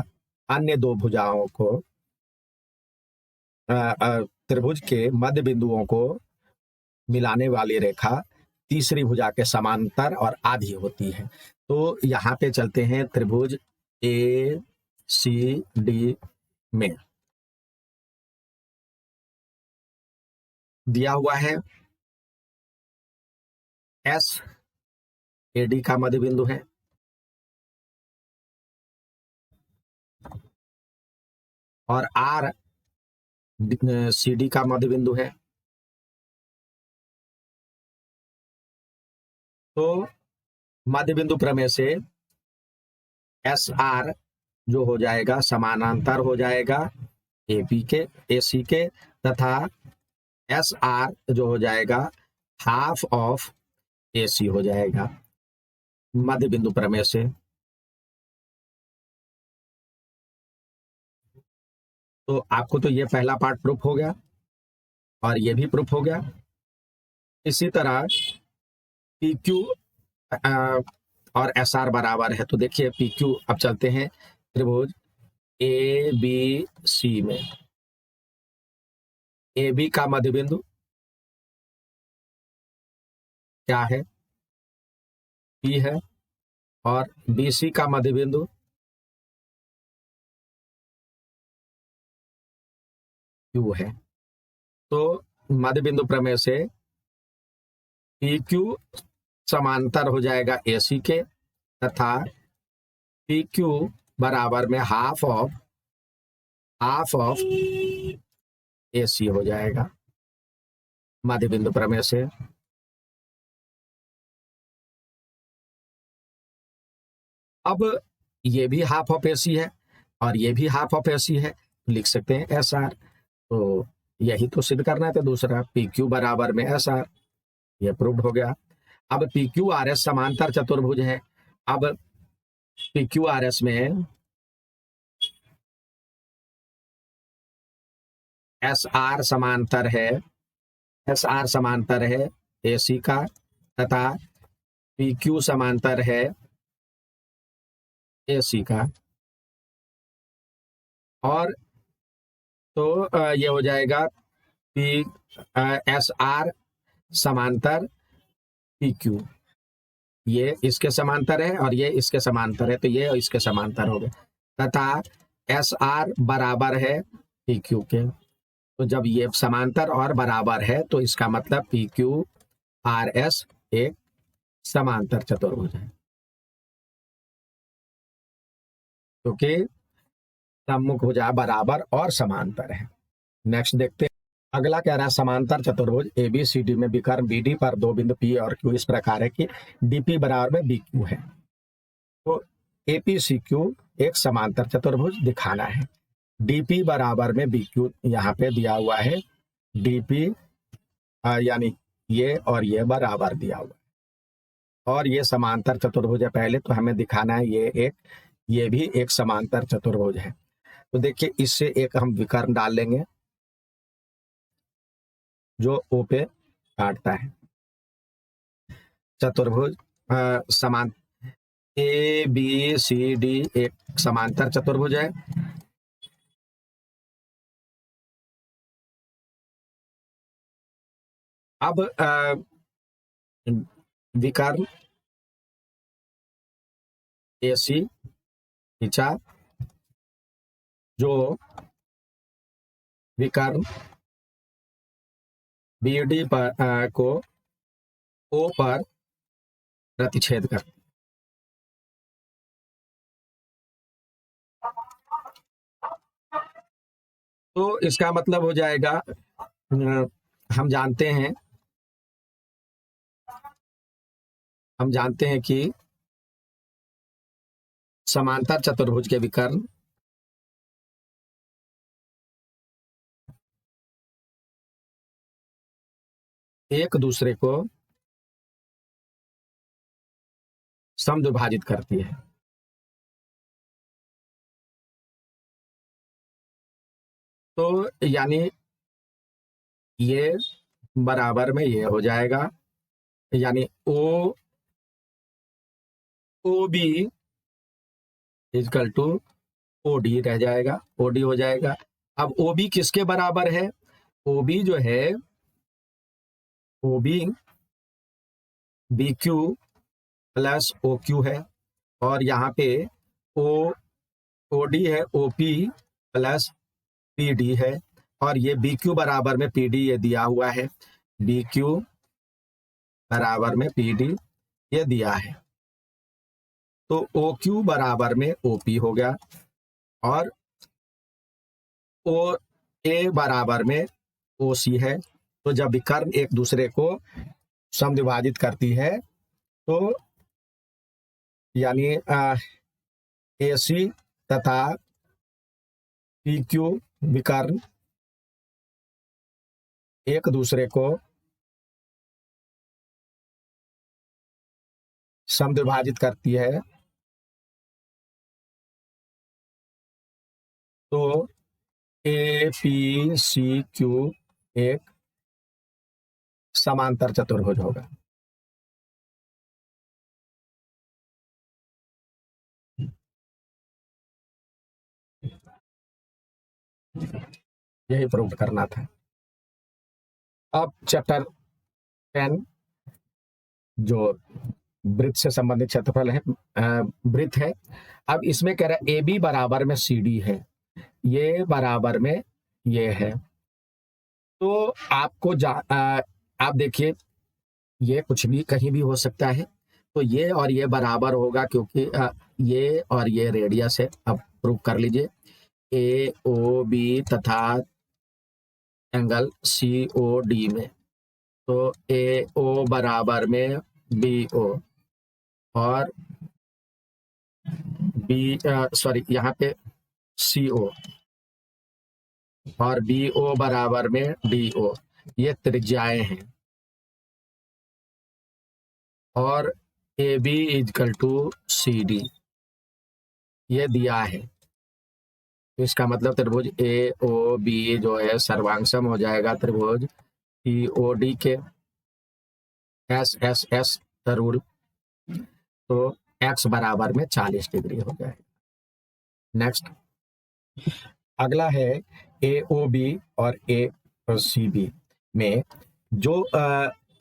[SPEAKER 1] अन्य दो भुजाओं को त्रिभुज के मध्य बिंदुओं को मिलाने वाली रेखा तीसरी भुजा के समांतर और आधी होती है। तो यहाँ पे चलते हैं त्रिभुज ACD में दिया हुआ है SAD का मध्य बिंदु है और RCD का मध्य बिंदु है। तो मध्य बिंदु प्रमेय से SR जो हो जाएगा समानांतर हो जाएगा AC के, तथा SR जो हो जाएगा हाफ ऑफ AC हो जाएगा मध्य बिंदु प्रमेय से। तो आपको तो ये पहला पार्ट प्रूफ हो गया और ये भी प्रूफ हो गया। इसी तरह PQ और SR बराबर है, तो देखिए PQ, अब चलते हैं त्रिभुज ABC में। AB का मध्य बिंदु क्या है? P है। और BC का मध्य बिंदु Q है। तो मध्य बिंदु प्रमेय से PQ समांतर हो जाएगा AC के, तथा PQ बराबर में हाफ ऑफ AC हो जाएगा मध्य बिंदु प्रमेय से। अब ये भी हाफ ऑफ AC है और ये भी हाफ ऑफ AC है, लिख सकते हैं SR। तो यही तो सिद्ध करना था दूसरा, PQ बराबर में SR, ये प्रूव्ड हो गया। अब PQRS समांतर चतुर्भुज है। अब PQRS में SR समांतर है AC का, तथा PQ समांतर है AC का। और तो ये हो जाएगा SR समांतर PQ, ये इसके समांतर है और ये इसके समांतर है, तो ये इसके समांतर हो गए, तथा SR बराबर है PQ के। तो जब ये समांतर और बराबर है तो इसका मतलब PQRS एक समांतर चतुर्भुज है, क्योंकि सम्मुख भुजा बराबर और समांतर है। नेक्स्ट देखते हैं। अगला कह रहा है समांतर चतुर्भुज ABCD में विकर्ण BD पर दो बिंदु P और Q इस प्रकार है कि DP बराबर में BQ है। तो APCQ एक समांतर चतुर्भुज दिखाना है। DP बराबर में BQ यहाँ पे दिया हुआ है। DP यानी ये और ये बराबर दिया हुआ है और ये समांतर चतुर्भुज है पहले, तो हमें दिखाना है ये भी एक समांतर चतुर्भुज है। तो देखिए इससे एक हम विकर्ण डाल लेंगे जो O पे काटता है। चतुर्भुज समान ABCD एक समांतर चतुर्भुज है। अब विकर्ण AC खींचा, जो विकर्ण BD पर को O पर प्रतिच्छेद कर। तो इसका मतलब हो जाएगा हम जानते हैं कि समांतर चतुर्भुज के विकर्ण एक दूसरे को समद्विभाजित करती है। तो यानी ये बराबर में ये हो जाएगा, यानी O B equal to O D रह जाएगा, ओ डी हो जाएगा। अब ओ बी किसके बराबर है? ओ बी जो है O B B Q plus O Q है, और यहाँ पे ओ ओ डी है O P plus P D है, और ये बी क्यू बराबर में पी डी ये दिया हुआ है, बी क्यू बराबर में पी डी ये दिया है। तो ओ क्यू बराबर में ओ पी हो गया, और ओ ए बराबर में ओ सी है। तो जब विकर्ण एक दूसरे को समद्विभाजित करती है तो यानी ए सी तथा पी क्यू विकर्ण एक दूसरे को समद्विभाजित करती है, तो ए पी सी क्यू एक समांतर चतुर्भुज होगा। यही प्रूव करना था। अब चैप्टर 10 जो वृत्त से संबंधित क्षेत्रफल है, वृत्त है। अब इसमें कह रहा है ए बी बराबर में सी डी है, ये बराबर में ये है। तो आपको आप देखिए ये कुछ भी कहीं भी हो सकता है, तो ये और ये बराबर होगा क्योंकि ये और ये रेडियस है। अब प्रूव कर लीजिए, ए ओ बी तथा एंगल सी ओ डी में, तो ए ओ बराबर में बी ओ, और बी सॉरी यहाँ पे सी ओ, और बी ओ बराबर में डी ओ, ये त्रिज्याएं हैं। और A B equal to C D ये दिया है। तो इसका मतलब त्रिभुज ए ओ बी जो है सर्वांगसम हो जाएगा त्रिभुज सी ओ डी के, एस एस एस रूल। तो एक्स बराबर में 40 डिग्री हो जाएगा। नेक्स्ट अगला है ए ओ बी और ए सी बी में जो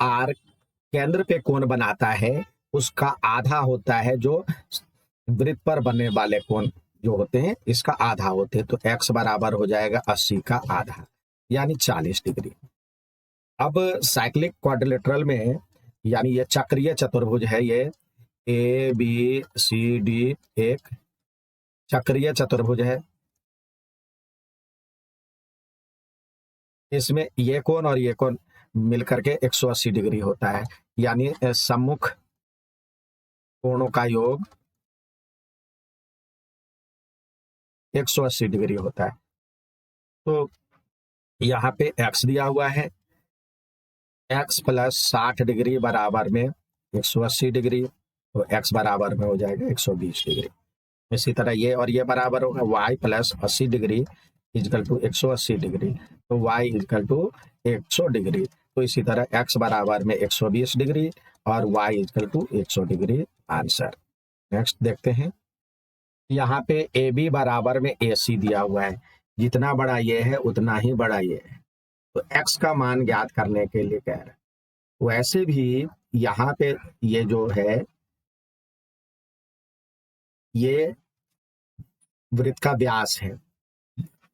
[SPEAKER 1] आर केंद्र पे कोण बनाता है उसका आधा होता है, जो वृत्त पर बनने वाले कोण जो होते हैं इसका आधा होते हैं। तो एक्स बराबर हो जाएगा 80 का आधा, यानी 40 डिग्री। अब साइक्लिक क्वाड्रिलेटरल में यानी ये चक्रीय चतुर्भुज है, ये ए बी सी डी एक चक्रीय चतुर्भुज है। इसमें ये कोण और ये कोण मिलकर के 180 डिग्री होता है, यानी सम्मुख कोणों का योग 180 डिग्री होता है। तो यहाँ पे x दिया हुआ है, x प्लस 60 डिग्री बराबर में 180 डिग्री, तो x बराबर में हो जाएगा 120 डिग्री। इसी तरह ये और ये बराबर होगा y plus 80 degree equal to 180 degree, तो y इजकल टू 100 डिग्री। तो इसी तरह x बराबर में 120 डिग्री और y equal to 100 degree answer. Next देखते हैं, यहाँ पे ए बी बराबर में ए सी दिया हुआ है, जितना बड़ा ये है उतना ही बड़ा ये है। तो x का मान ज्ञात करने के लिए कह रहे हैं। वैसे भी यहाँ पे ये जो है ये वृत्त का व्यास है।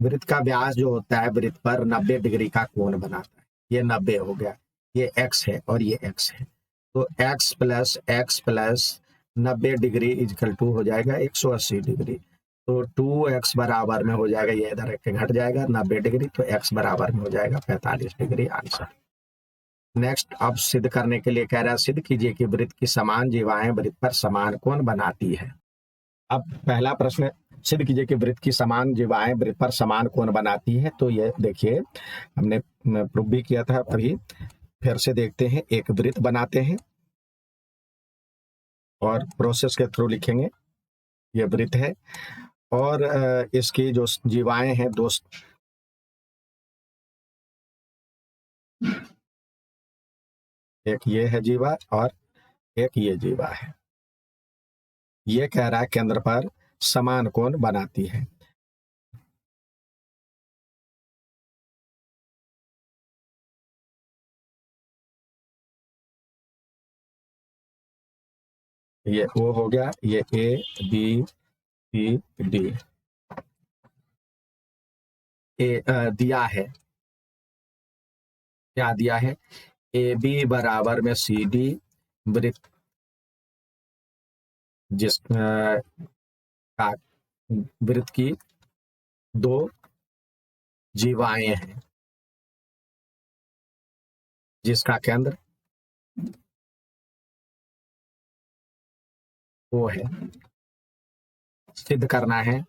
[SPEAKER 1] वृत्त का व्यास जो होता है वृत्त पर 90 डिग्री का कोण बनाता है, ये 90 हो गया, ये x है और ये x है, तो x plus 90 degree equal to हो जाएगा 180 डिग्री। तो 2x बराबर में हो जाएगा, ये इधर के घट जाएगा 90 डिग्री, तो x बराबर में हो जाएगा 45 डिग्री आंसर। नेक्स्ट, अब सिद्ध करने के लिए कह रहा है सिद्ध कीजिए कि वृत्त की समान जीवाएं वृत्त पर समान कोण बनाती है। अब पहला प्रश्न, सिद्ध कीजिए कि वृत्त की समान जीवाएं वृत्त पर समान कोण बनाती है। तो ये देखिए हमने प्रूव भी किया था अभी, फिर से देखते हैं। एक वृत्त बनाते हैं और प्रोसेस के थ्रू लिखेंगे, ये वृत्त है और इसकी जो जीवाएं हैं दोस्त, एक ये है जीवा और एक ये जीवा है। ये कह रहा है केंद्र पर समान कोण बनाती है। ये O हो गया, ये A B C D दिया है, क्या दिया है, ए बी बराबर में सी डी वृत्त जिस का वृत्त की दो जीवाएं हैं जिसका केंद्र वो है। सिद्ध करना है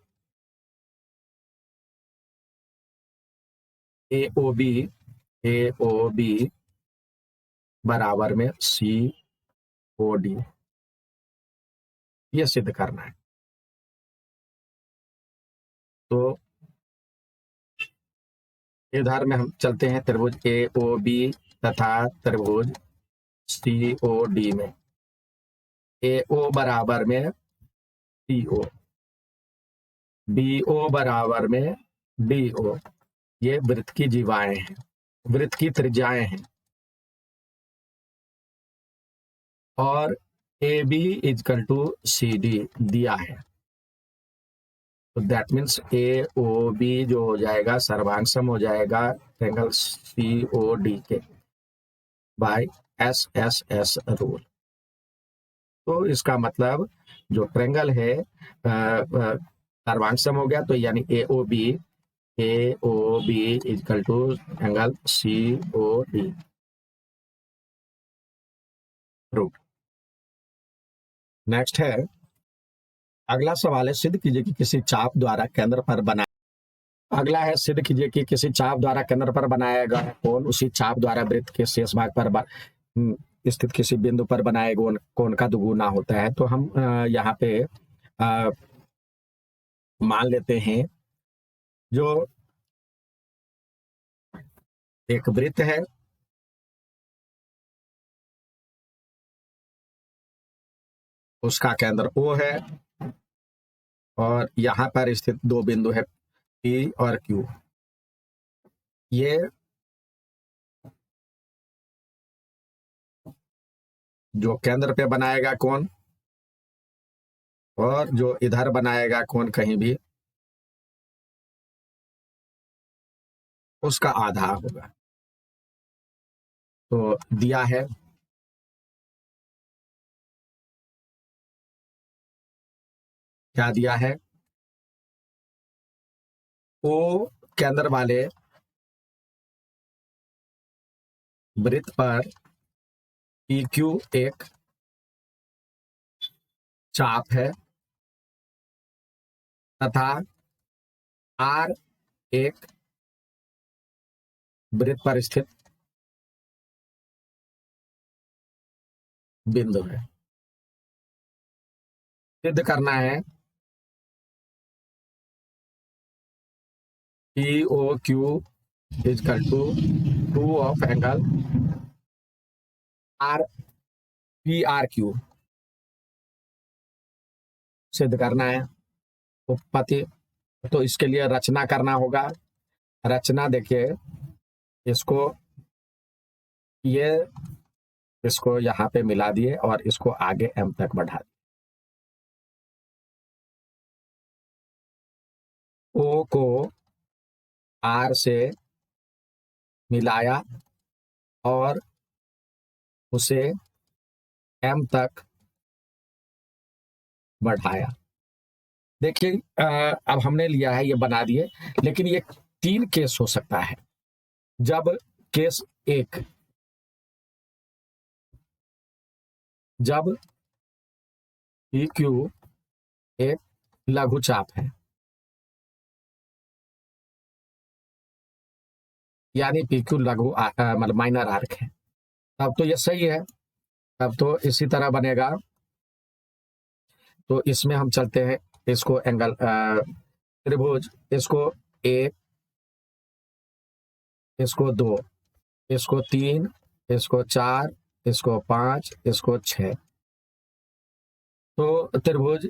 [SPEAKER 1] ए ओ बी बराबर में सी ओ डी, ये सिद्ध करना है। तो इधर में हम चलते हैं त्रिभुज ए ओ बी तथा त्रिभुज सी ओ डी में। ए ओ बराबर में सी ओ, बी ओ बराबर में डी ओ, ये वृत्त की जीवाएं हैं, वृत्त की त्रिज्याएं हैं। और A B equal to C D दिया है, तो that means A O B जो हो जाएगा सर्वांग सम हो जाएगा ट्रायंगल सी ओ डी के by S S S rule. तो इसका मतलब जो ट्रायंगल है सर्वांग सम हो गया, तो यानी A O B equal to angle C O D root. Next है, अगला सवाल है सिद्ध कीजिए कि किसी चाप द्वारा केंद्र पर बना, अगला है सिद्ध कीजिए कि किसी चाप द्वारा केंद्र पर बनाया गया कोण उसी चाप द्वारा वृत्त के शेष भाग पर स्थित किसी बिंदु पर बनाए गए कोण का दुगुना होता है। तो हम यहाँ पे मान लेते हैं जो एक वृत्त है, उसका केंद्र O है और यहाँ पर स्थित दो बिंदु है P और Q। ये जो केंद्र पे बनाएगा कोण और जो इधर बनाएगा कोण कहीं भी, उसका आधा होगा। तो दिया है, क्या दिया है, O केंद्र वाले वृत्त पर PQ एक चाप है तथा R एक वृत्त पर स्थित बिंदु है। सिद्ध करना है POQ equal to 2 of angle R PRQ, सिद्ध करना है उत्पत्ति। तो इसके लिए रचना करना होगा। रचना देखिए, इसको ये इसको यहाँ पे मिला दिए और इसको आगे M तक बढ़ा दिए। O को R से मिलाया और उसे m तक बढ़ाया। देखिए अब हमने लिया है, ये बना दिए, लेकिन ये 3 केस हो सकता है। जब केस 1, जब पी क्यू एक लघु चाप है, यानी पी क्यू लघु मतलब माइनर आर्क है, तब तो ये सही है। तब तो इसी तरह बनेगा। तो इसमें हम चलते हैं, इसको एंगल त्रिभुज, इसको 1, इसको 2, इसको 3, इसको 4, इसको 5, इसको 6। तो त्रिभुज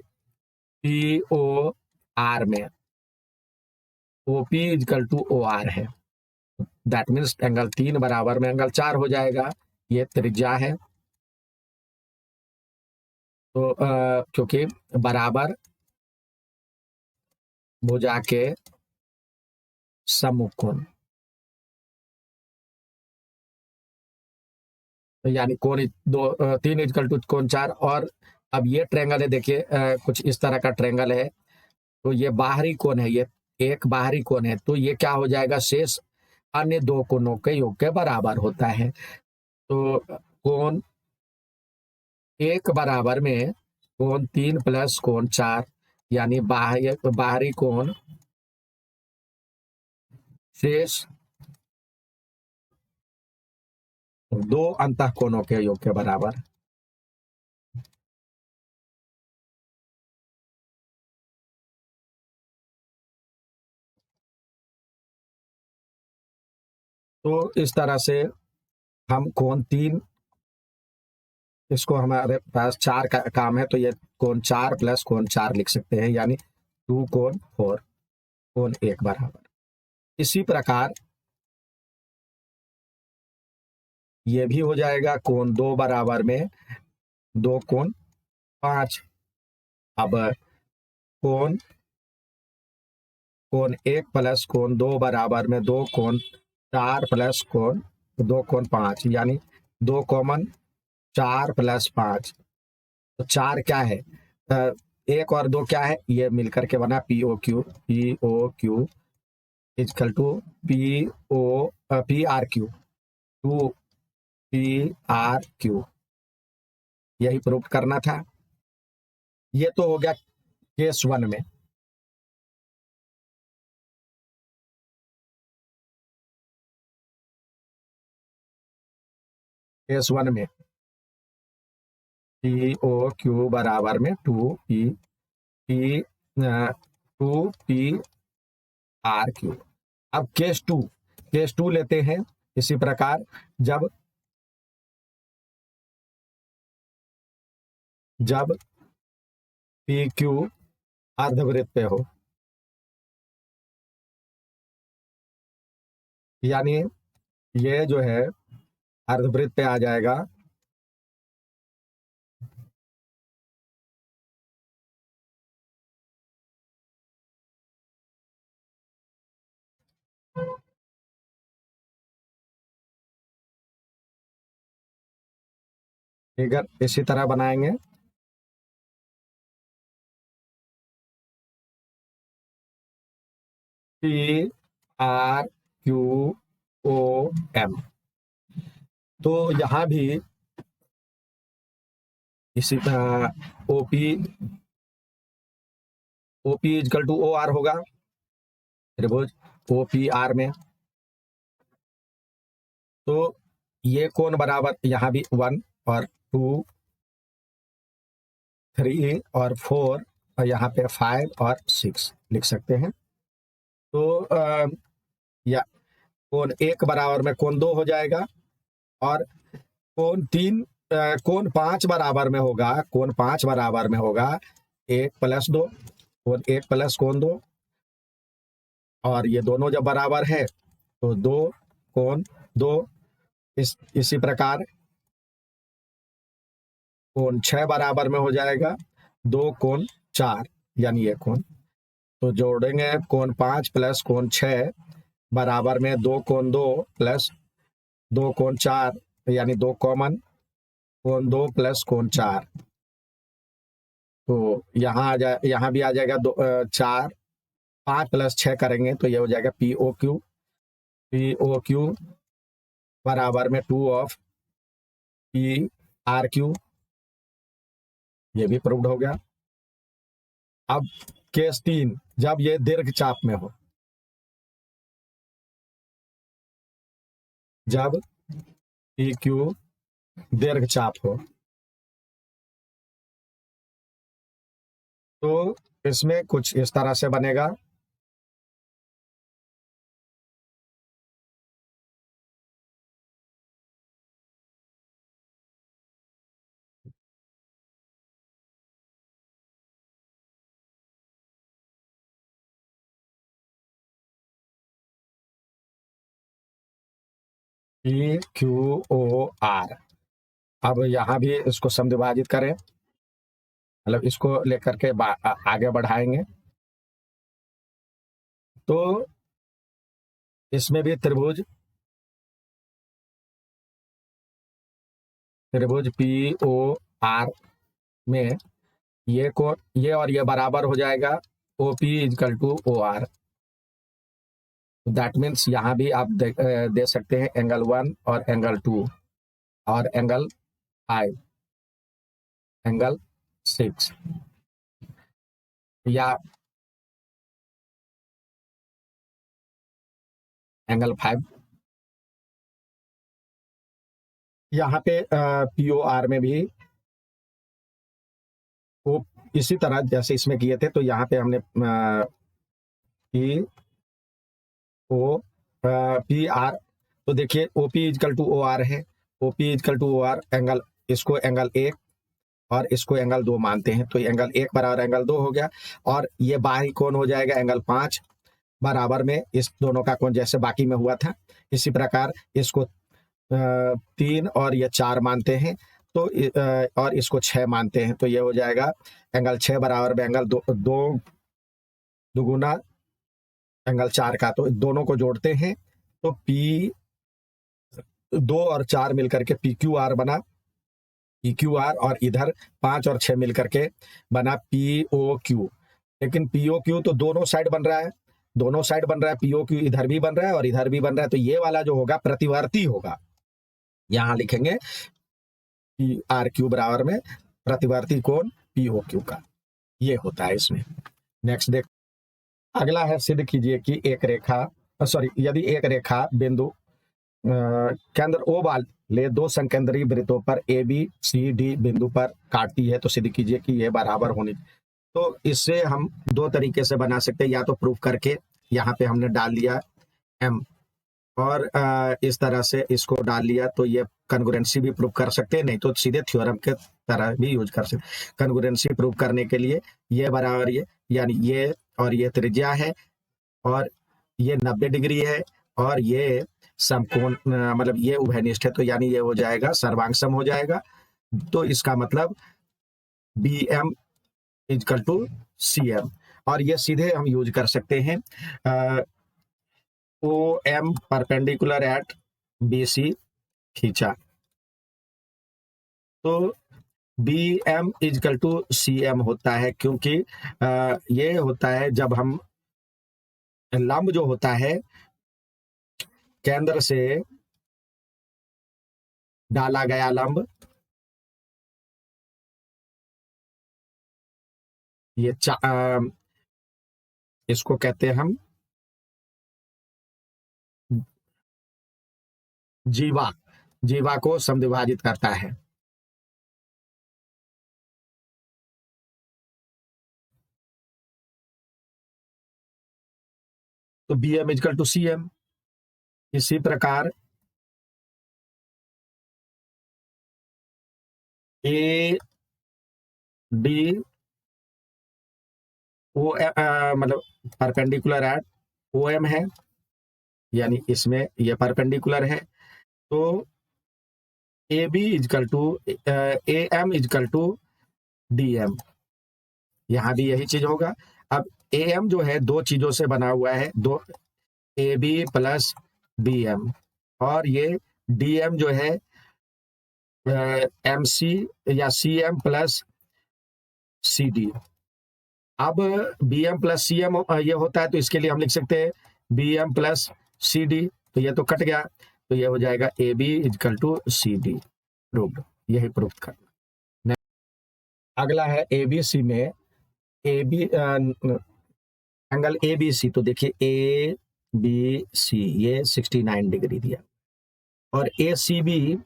[SPEAKER 1] पी ओ आर में O P equal to O R है। दैट मीन्स एंगल 3 बराबर में एंगल 4 हो जाएगा। ये त्रिज्या है। तो क्योंकि बराबर भुजा के सम्मुख कोण, यानी कोण 3 इजकल टू कोण 4। और अब ये ट्रेंगल है, देखिए कुछ इस तरह का ट्रेंगल है। तो ये बाहरी कोण है, ये एक बाहरी कोण है, तो ये क्या हो जाएगा, शेष अन्य 2 कोणों के योग के बराबर होता है। तो कोण 1 बराबर में कोण 3 प्लस कोण 4, यानी बाहरी कोण शेष 2 अंतः कोणों के योग के बराबर। तो इस तरह से हम कोण 3, इसको हमारे पास 4 का काम है, तो ये कोण 4 प्लस कोण 4 लिख सकते हैं, यानी 2 कोण 4, कोण 1 बराबर। इसी प्रकार ये भी हो जाएगा, कोण 2 बराबर में 2 कोण 5। अब कोण कोण 1 प्लस कोण 2 बराबर में 2 कोण 4 प्लस कोण 2 कोण 5, यानी 2 कॉमन 4 प्लस 5। तो 4 क्या है, 1 और 2 क्या है, ये मिलकर के बना P O Q equal to P R Q, 2 P R Q. यही प्रूव करना था। ये तो हो गया केस 1 में। केस 1 में पी ओ क्यू बराबर में 2 पी आर क्यू। अब केस 2 लेते हैं। इसी प्रकार जब पी क्यू अर्धवृत्त पे हो, यानी ये जो है अर्धवृत्त पे आ जाएगा, फिगर इसी तरह बनाएंगे। P R Q O M. तो यहां भी इसी OP OP equal to O R होगा, त्रिभुज ओ पी आर में। तो ये कोण बराबर यहां भी 1 और 2, 3 और 4, और यहाँ पे 5 और 6 लिख सकते हैं। तो या कोण 1 बराबर में कोण 2 हो जाएगा, और कोण 5 बराबर में होगा, कोण 5 बराबर में होगा 1 प्लस 2, कोण 1 प्लस कोण 2, और ये दोनों जब बराबर है तो 2 कोण 2। इसी प्रकार कोण 6 बराबर में हो जाएगा 2 कोण 4, यानी ये कोण। तो जोड़ेंगे कोण 5 प्लस कोण 6 बराबर में 2 कोण 2 प्लस 2 कोण 4, यानी 2 कॉमन, कोण 2 प्लस कोण 4। तो यहाँ भी आ जाएगा 4, 5 प्लस 6 करेंगे तो ये हो जाएगा पी ओ क्यू बराबर में 2 ऑफ पी आर क्यू। ये भी प्रूव्ड हो गया। अब केस 3, जब ये दीर्घ चाप में हो, जब पी क्यू दीर्घ चाप हो, तो इसमें कुछ इस तरह से बनेगा। PQOR। अब यहाँ भी इसको समद्विभाजित करें, मतलब इसको लेकर के आगे बढ़ाएंगे, तो इसमें भी त्रिभुज POR में ये और ये बराबर हो जाएगा OP equal to OR। That means यहाँ भी आप दे सकते हैं एंगल 1 और एंगल 2 और एंगल 5, एंगल 6, या एंगल 5। यहाँ पे POR में भी वो इसी तरह जैसे इसमें किए थे, तो यहाँ पे हमने PR, तो देखिए OP इक्वल टू OR है, OP इक्वल टू OR एंगल, इसको एंगल 1 और इसको एंगल 2 मानते हैं, तो एंगल 1 बराबर एंगल 2 हो गया, और ये बाहरी कोण हो जाएगा एंगल 5 बराबर में इस दोनों का कोण, जैसे बाकी में हुआ था। इसी प्रकार इसको 3 और ये 4 मानते हैं, तो और इसको 6 मानते हैं, तो ये हो जाएगा एंगल 6 बराबर में एंगल 2 दुगुना एंगल 4 का, तो दोनों को जोड़ते हैं तो P2 और 4 मिलकर के PQR बना, PQR, और इधर 5 और 6 मिलकर के बना POQ। लेकिन POQ तो दोनों साइड बन रहा है, POQ इधर भी बन रहा है और इधर भी बन रहा है, तो ये वाला जो होगा प्रतिवर्ती होगा। यहां लिखेंगे PRQ बराबर में प्रतिवर्ती कोण POQ का, ये होता है इसमें। नेक्स्ट देख, अगला है सिद्ध कीजिए कि यदि एक रेखा बिंदु केंद्र O वाले 2 संकेंद्रीय वृत्तों पर ABCD बिंदु पर काटती है, तो सिद्ध कीजिए कि यह बराबर होनी। तो इससे हम 2 तरीके से बना सकते हैं, या तो प्रूफ करके यहाँ पे हमने डाल लिया M, और इस तरह से इसको डाल लिया, तो ये कन्ग्रुएंसी भी प्रूव कर सकते हैं, नहीं तो सीधे थ्योरम के तरह भी यूज कर सकते। कन्ग्रुएंसी प्रूव करने के लिए ये बराबर ये, यानी ये और ये त्रिज्या है, और ये 90 डिग्री है, और ये समकोण मतलब ये उभयनिष्ठ है, तो यानी ये हो जाएगा सर्वांग हो जाएगा। तो इसका मतलब BM इक्वल टू CM, और ये सीधे हम यूज कर सकते हैं OM परपेंडिकुलर एट BC खींचा, तो BM इक्वल टू CM होता है, क्योंकि ये होता है जब हम लंब जो होता है केंद्र से डाला गया लंब, ये इसको कहते हैं हम जीवा को समद्विभाजित करता है। तो BM इक्वल टू CM। इसी प्रकार AD मतलब परपेंडिकुलर एट OM है, यानी इसमें ये परपेंडिकुलर है, तो AB equal to AM equal to DM, यहां भी यही चीज होगा। अब AM जो है 2 चीजों से बना हुआ है, 2 AB प्लस BM, और ये DM जो है MC या CM प्लस CD। अब BM प्लस CM ये होता है, तो इसके लिए हम लिख सकते हैं BM प्लस CD। तो ये तो कट गया, तो ये हो जाएगा AB equal to CD। Proved, यही प्रूव करना। अगला है ABC में AB एंगल ABC। तो देखिए ABC ये 69 डिग्री दिया, और ACB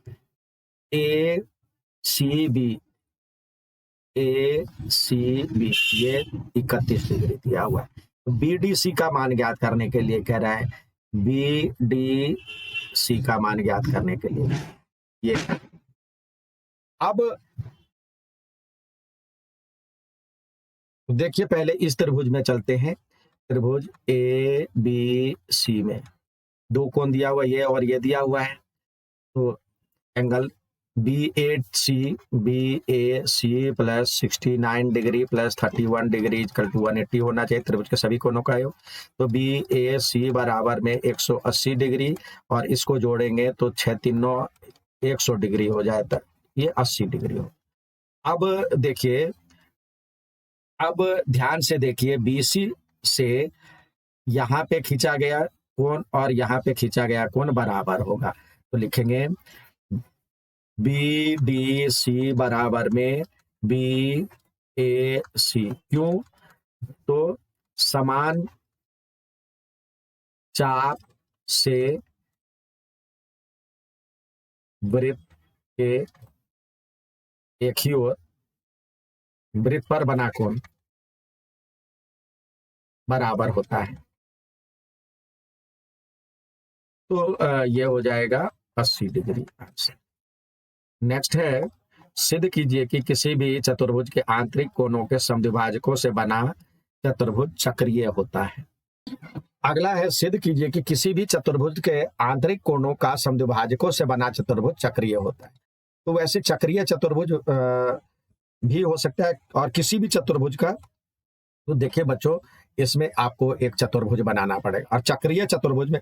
[SPEAKER 1] ACB ACB ये 31 डिग्री दिया हुआ है। तो BDC का मान ज्ञात करने के लिए कह रहा है, BDC का मान ज्ञात करने के लिए ये। अब देखिए पहले इस त्रिभुज में चलते हैं। त्रिभुज ABC में दो कोण दिया हुआ, ये और ये दिया हुआ है। तो angle BAC plus 69 degree plus 31 degree equal to 180 होना चाहिए त्रिभुज के सभी कोणों का योग। तो BAC बराबर में 180 डिग्री, और इसको जोड़ेंगे तो 6 तीनों 100 डिग्री हो जाता है, ये 80 डिग्री हो। अब देखिए, अब ध्यान से देखिए, BC से यहाँ पे खींचा गया कोण और यहाँ पे खींचा गया कोण बराबर होगा। तो लिखेंगे BDC बराबर में BAC। क्यों? तो समान चाप से वृत्त के एक ही ओर वृत्त पर बना कोण बराबर होता है। तो ये हो जाएगा 80 डिग्री आंसर। नेक्स्ट है, सिद्ध कीजिए कि किसी भी चतुर्भुज के आंतरिक कोणों के समद्विभाजकों से बना चतुर्भुज चक्रीय होता है। अगला है, सिद्ध कीजिए कि किसी भी चतुर्भुज के आंतरिक कोणों का समद्विभाजकों से बना चतुर्भुज चक्रीय होता है। तो वैसे चक्रीय चतुर्भुज भी हो सकता है, और किसी भी चतुर्भुज का। तो देखिए बच्चों, इसमें आपको एक चतुर्भुज बनाना पड़ेगा, और चक्रीय चतुर्भुज में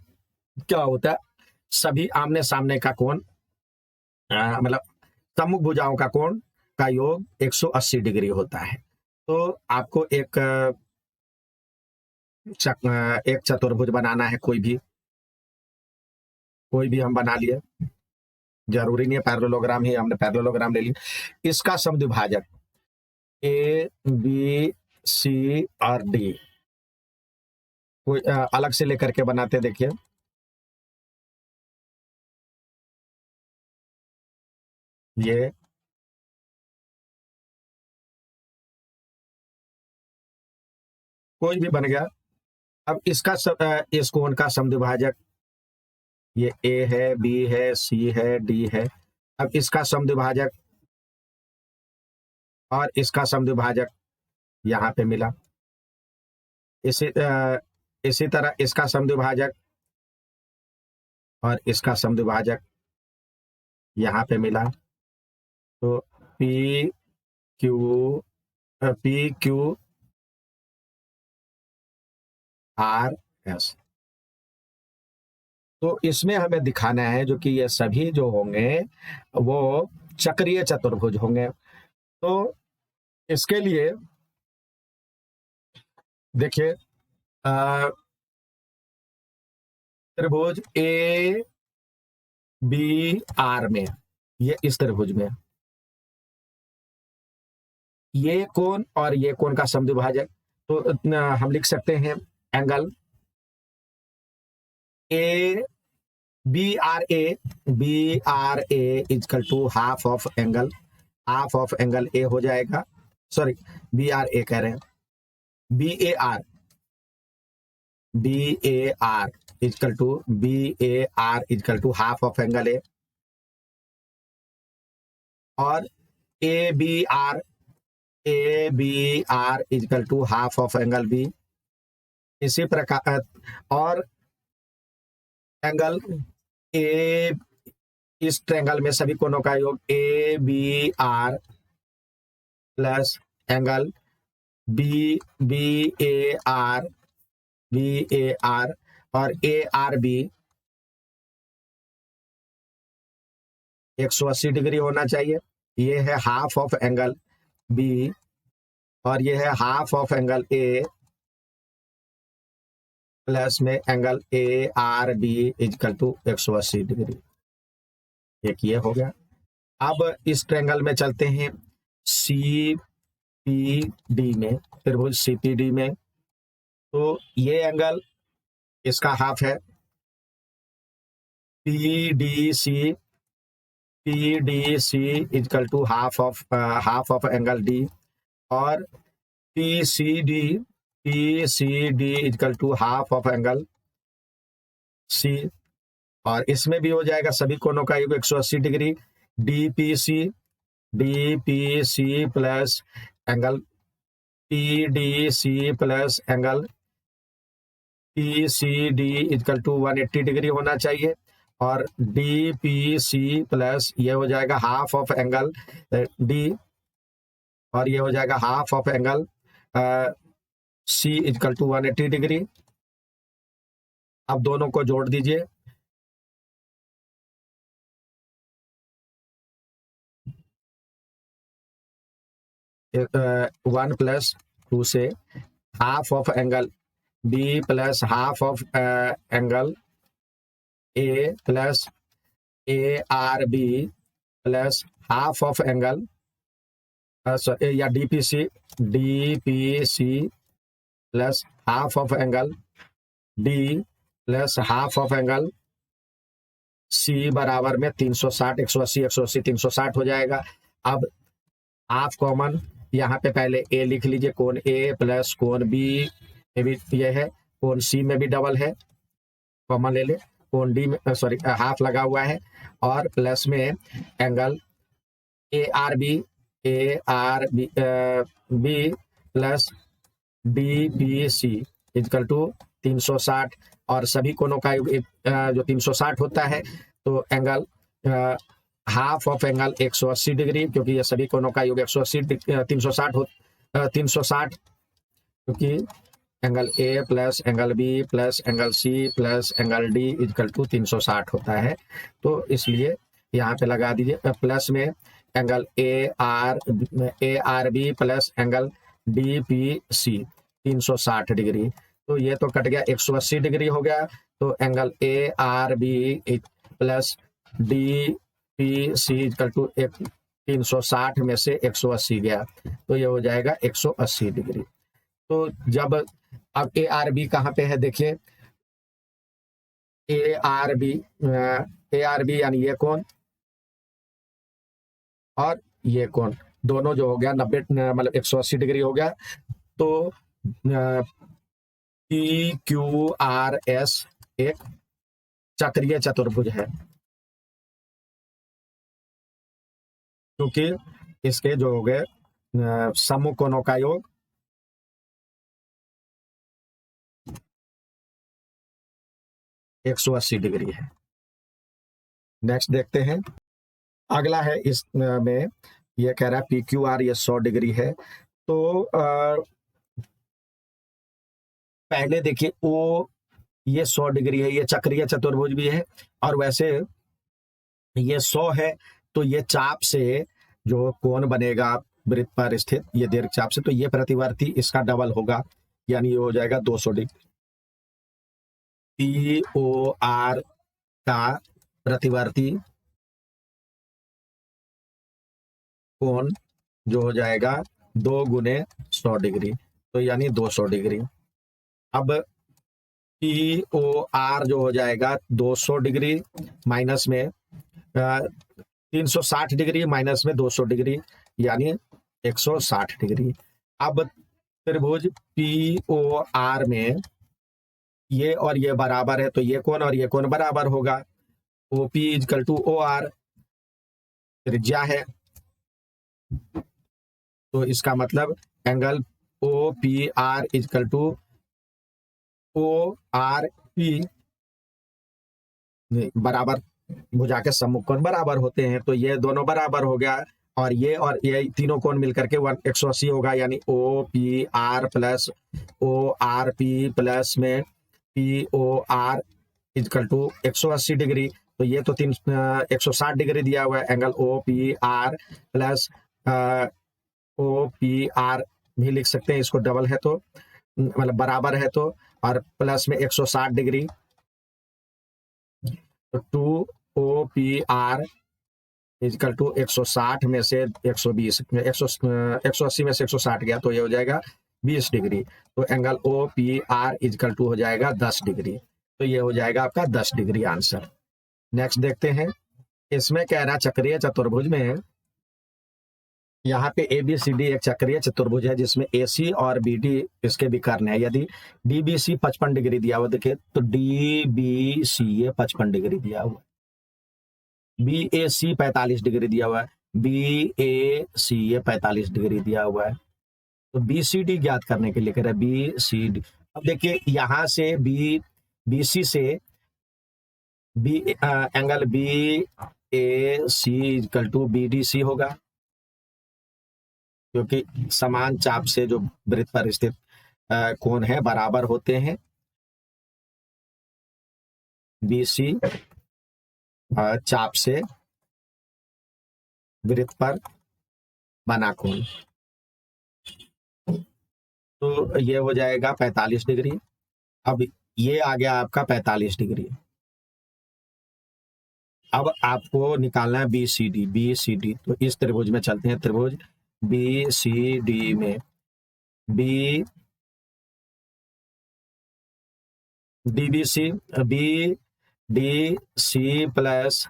[SPEAKER 1] क्या होता है, सभी आमने सामने का कोण मतलब सम्मुख भुजाओं का कोण का योग 180 डिग्री होता है। तो आपको एक चतुर्भुज बनाना है, कोई भी हम बना लिए, जरूरी नहीं है पैरेललोग्राम ही, हमने पैरेललोग्राम ले लिया। इसका समद्विभाजक ABC और D कोई अलग से लेकर के बनाते, देखिए ये कोई भी बन गया। अब इसका इस कोण का समद्विभाजक ये A है, B है, C है, D है। अब इसका समद्विभाजक और इसका समद्विभाजक यहाँ पे मिला। इसी तरह इसका समद्विभाजक और इसका समद्विभाजक यहाँ पे मिला। तो PQRS। तो इसमें हमें दिखाना है जो कि ये सभी जो होंगे वो चक्रीय चतुर्भुज होंगे। तो इसके लिए देखिए, त्रिभुज ABR में, ये इस त्रिभुज में ये कोण और ये कोण का समद्विभाजक, तो हम लिख सकते हैं angle BRA equal to half of angle A हो जाएगा। सॉरी, BRA कह रहे हैं, BAR equal to half of angle A, और ABR equal to half of angle B। इसी प्रकार, और एंगल ए, इस ट्रायंगल में सभी कोणों का योग ABR प्लस एंगल BAR और ARB 180 डिग्री होना चाहिए। ये है हाफ ऑफ एंगल बी और ये है half of angle A plus में angle A R B equal to 180 degree. एक ये हो गया। अब इस ट्रायंगल में चलते हैं सी पी डी में, त्रिभुज सी पी डी में। तो ये एंगल इसका हाफ है P D C equal to half of angle D और P C D equal to half of angle C. और इसमें भी हो जाएगा सभी कोणों का योग 180 degree. D P C plus angle P D C plus angle P C D equal to 180 degree होना चाहिए। और डी पी सी प्लस ये हो जाएगा हाफ ऑफ एंगल डी और ये हो जाएगा half of angle C equal to 180 degree. अब दोनों को जोड़ दीजिए। वन प्लस टू से half of angle B plus half of angle A plus A R B plus half of angle या D P C plus half of angle D plus half of angle C बराबर में 360 180 360 हो जाएगा। अब half common यहाँ पे पहले ए लिख लीजिए, कोण ए प्लस कोण बी भी ये है, कोण सी में भी डबल है, कॉमन ले ले, कोण डी में सॉरी हाफ लगा हुआ है और प्लस में angle A R B plus D P C equal to 360 और सभी कोणों का जो 360 होता है तो angle half of angle 180 degree, क्योंकि ये सभी कोणों का योग 360 क्योंकि angle A plus angle B plus angle C plus angle D equal to 360 होता है। तो इसलिए यहाँ पे लगा दीजिए प्लस में angle A R B plus angle D P C 360 degree. तो ये तो कट गया, 180 डिग्री हो गया। तो angle A R B plus D P C equal to 360 में से 180 गया, तो ये हो जाएगा 180 डिग्री। तो जब अब ए आर बी कहाँ पे है देखिए, ए आर बी यानी ये कोण और ये कोण दोनों जो हो गया 90 मतलब 180 डिग्री हो गया। तो पी क्यू आर एस एक चक्रीय चतुर्भुज है, क्योंकि इसके जो हो गए सम्मुख कोणों का योग 180 डिग्री है। नेक्स्ट देखते हैं, अगला है इस में ये कह रहा है पी क्यू आर ये 100 डिग्री है। तो पहले देखिए ओ ये 100 डिग्री है, ये चक्रीय चतुर्भुज भी है और वैसे ये 100 है, तो ये चाप से जो कोण बनेगा वृत्त पर स्थित ये दीर्घ चाप से, तो ये प्रतिवर्ती इसका डबल होगा, यानी ये हो जाएगा 200 डिग्री। पी ओ आर का प्रतिवर्ती कोण जो हो जाएगा 2 गुने 100 डिग्री, तो यानी 200 डिग्री। अब पी ओ आर जो हो जाएगा 200 डिग्री माइनस में 360 डिग्री माइनस में 200 डिग्री यानी 160 डिग्री। अब त्रिभुज पी ओ आर में ये और ये बराबर है, तो ये कोण और ये कोण बराबर होगा। O P equal to O R त्रिज्या है, तो इसका मतलब angle O P R equal to O R P बराबर, भुजा के सम्मुख कोण बराबर होते हैं, तो ये दोनों बराबर हो गया और ये तीनों कोण मिलकर के 180 होगा, यानी O P R plus O R P plus में P O R equal to 180 degree. तो ये तो 160 डिग्री दिया हुआ है, angle O P R plus O P R भी लिख सकते हैं, इसको डबल है तो मतलब बराबर है तो, और प्लस में 160 डिग्री, तो 2 OPR इजकल टू 160 में से 120, 180 में से 160 गया तो ये हो जाएगा 20 डिग्री। तो एंगल OPR इजकल टू हो जाएगा 10 डिग्री। तो ये हो जाएगा आपका 10 डिग्री आंसर। नेक्स्ट देखते हैं, इसमें कह रहा चक्रीय चतुर्भुज में, यहाँ पे ABCD एक चक्रीय चतुर्भुज है जिसमें AC और BD इसके विकर्ण है। यदि DBC 55 डिग्री दिया हुआ, देखिए तो DBC ये 55 डिग्री दिया हुआ, BAC 45 डिग्री दिया हुआ है, BAC ये 45 डिग्री दिया हुआ है। तो BCD ज्ञात करने के लिए कह रहा है BCD। अब देखिए यहां से BC से angle BAC equal to BDC होगा, क्योंकि समान चाप से जो वृत्त पर स्थित कोण है बराबर होते हैं। BC चाप से वृत्त पर बना कोण, तो ये हो जाएगा 45 डिग्री। अब ये आ गया आपका 45 डिग्री। अब आपको निकालना है BCD। तो इस त्रिभुज में चलते हैं, त्रिभुज BCD में DBC plus